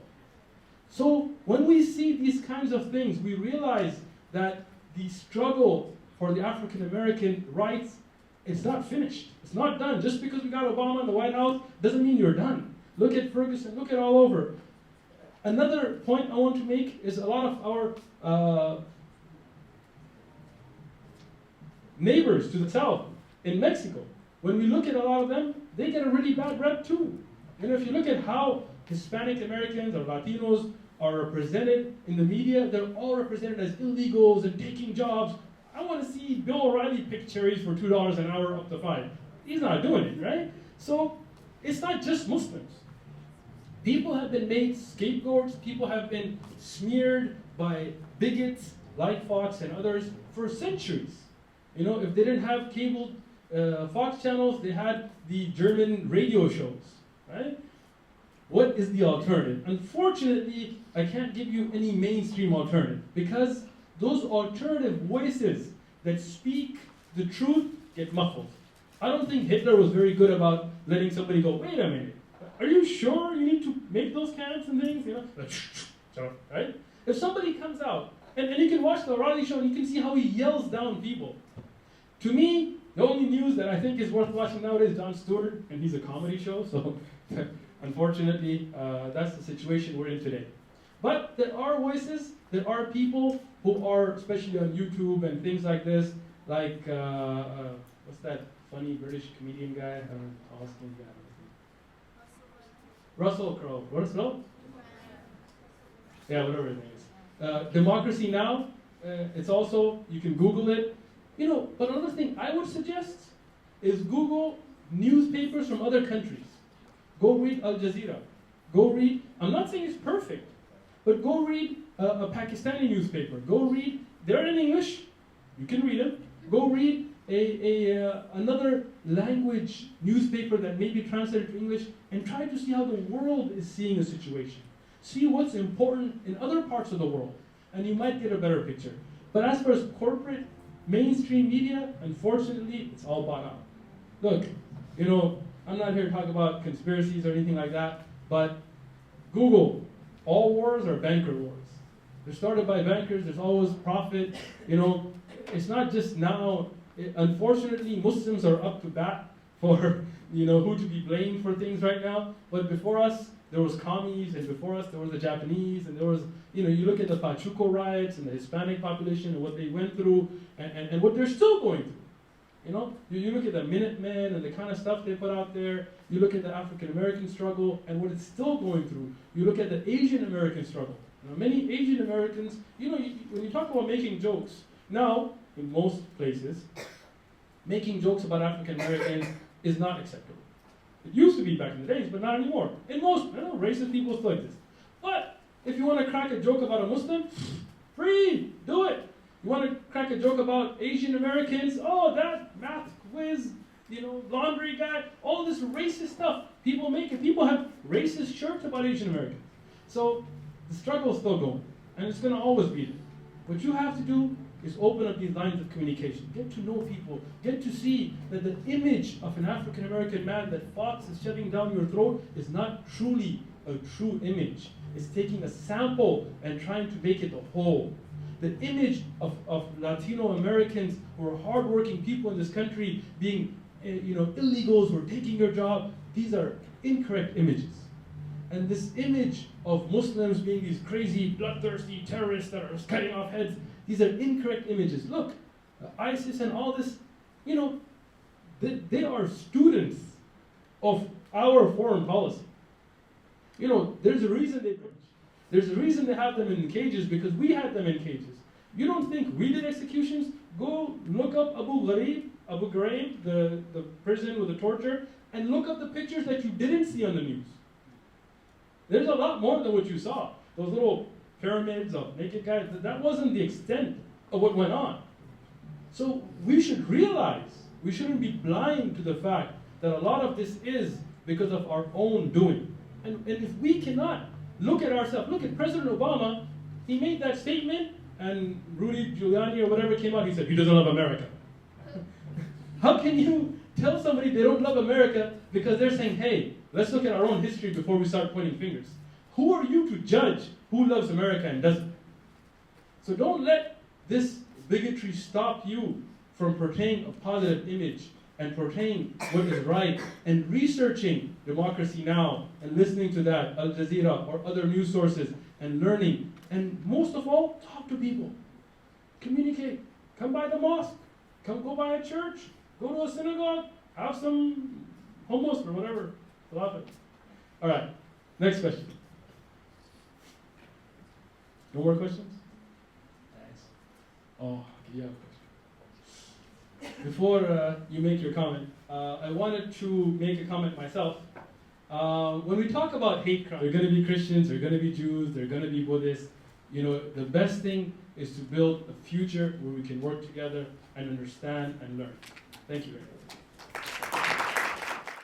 B: So when we see these kinds of things, we realize that the struggle for the African American rights, it's not finished. It's not done. Just because we got Obama in the White House doesn't mean you're done. Look at Ferguson, look at all over. Another point I want to make is a lot of our neighbors to the south in Mexico, when we look at a lot of them, they get a really bad rep too. You know, if you look at how Hispanic Americans or Latinos are represented in the media, they're all represented as illegals and taking jobs. I want to see Bill O'Reilly pick cherries for $2 an hour up to $5. He's not doing it, right? So it's not just Muslims. People have been made scapegoats. People have been smeared by bigots like Fox and others for centuries. You know, if they didn't have cable Fox channels, they had the German radio shows, right? What is the alternative? Unfortunately, I can't give you any mainstream alternative because those alternative voices that speak the truth get muffled. I don't think Hitler was very good about letting somebody go, wait a minute, are you sure you need to make those camps and things? You know, right? If somebody comes out, and you can watch the O'Reilly show and you can see how he yells down people. To me, the only news that I think is worth watching nowadays is Jon Stewart, and he's a comedy show, so unfortunately, that's the situation we're in today. But there are voices, there are people who are, especially on YouTube and things like this, like, what's that funny British comedian guy? I don't know, Austin guy. Russell Crowe. Russell? Yeah, whatever his name is. Democracy Now! It's also, you can Google it. You know, but another thing I would suggest is Google newspapers from other countries. Go read Al Jazeera. Go read, I'm not saying it's perfect, but go read a Pakistani newspaper. Go read, they're in English, you can read them. Go read another language newspaper that may be translated to English and try to see how the world is seeing a situation. See what's important in other parts of the world, and you might get a better picture. But as far as corporate mainstream media, unfortunately, it's all bought out. Look, you know, I'm not here to talk about conspiracies or anything like that, but Google, all wars are banker wars. They're started by bankers, there's always profit, you know, it's not just now. Unfortunately, Muslims are up to bat for, you know, who to be blamed for things right now, but before us, there was commies, and before us, there was the Japanese, and there was, you know, you look at the Pachuco riots and the Hispanic population and what they went through, and what they're still going through. You know, you look at the Minutemen and the kind of stuff they put out there, you look at the African American struggle and what it's still going through, you look at the Asian American struggle. You know, many Asian Americans, you know, when you talk about making jokes, now, in most places, making jokes about African Americans is not acceptable. It used to be back in the days, but not anymore. In most, I know, racist people still exist. But if you want to crack a joke about a Muslim, free, do it. You want to crack a joke about Asian Americans, oh, that math quiz, you know, laundry guy, all this racist stuff. People make it. People have racist shirts about Asian Americans. So the struggle is still going, and it's going to always be there. What you have to do is open up these lines of communication. Get to know people. Get to see that the image of an African American man that Fox is shoving down your throat is not truly a true image. It's taking a sample and trying to make it a whole. The image of Latino Americans who are hardworking people in this country being illegals who are taking your job, these are incorrect images. And this image of Muslims being these crazy, bloodthirsty terrorists that are cutting off heads, these are incorrect images. Look, ISIS and all this, they are students of our foreign policy. There's a reason they have them in cages because we had them in cages. You don't think we did executions? Go look up Abu Ghraib, the prison with the torture, and look up the pictures that you didn't see on the news. There's a lot more than what you saw. Those little pyramids of naked guys, that wasn't the extent of what went on. So we should realize, we shouldn't be blind to the fact that a lot of this is because of our own doing. And if we cannot look at ourselves, look at President Obama, he made that statement, and Rudy Giuliani or whatever came out, he said, he doesn't love America. How can you tell somebody they don't love America because they're saying, hey, let's look at our own history before we start pointing fingers. Who are you to judge who loves America and doesn't? So don't let this bigotry stop you from portraying a positive image and portraying what is right and researching Democracy Now! And listening to that, Al Jazeera or other news sources and learning. And most of all, talk to people. Communicate. Come by the mosque. Go by a church. Go to a synagogue. Have some hummus or whatever. All right, next question. No more questions? Thanks. Oh, you have a question. Before you make your comment, I wanted to make a comment myself. When we talk about hate crime, there are going to be Christians, there are going to be Jews, there are going to be Buddhists. The best thing is to build a future where we can work together and understand and learn. Thank you very much.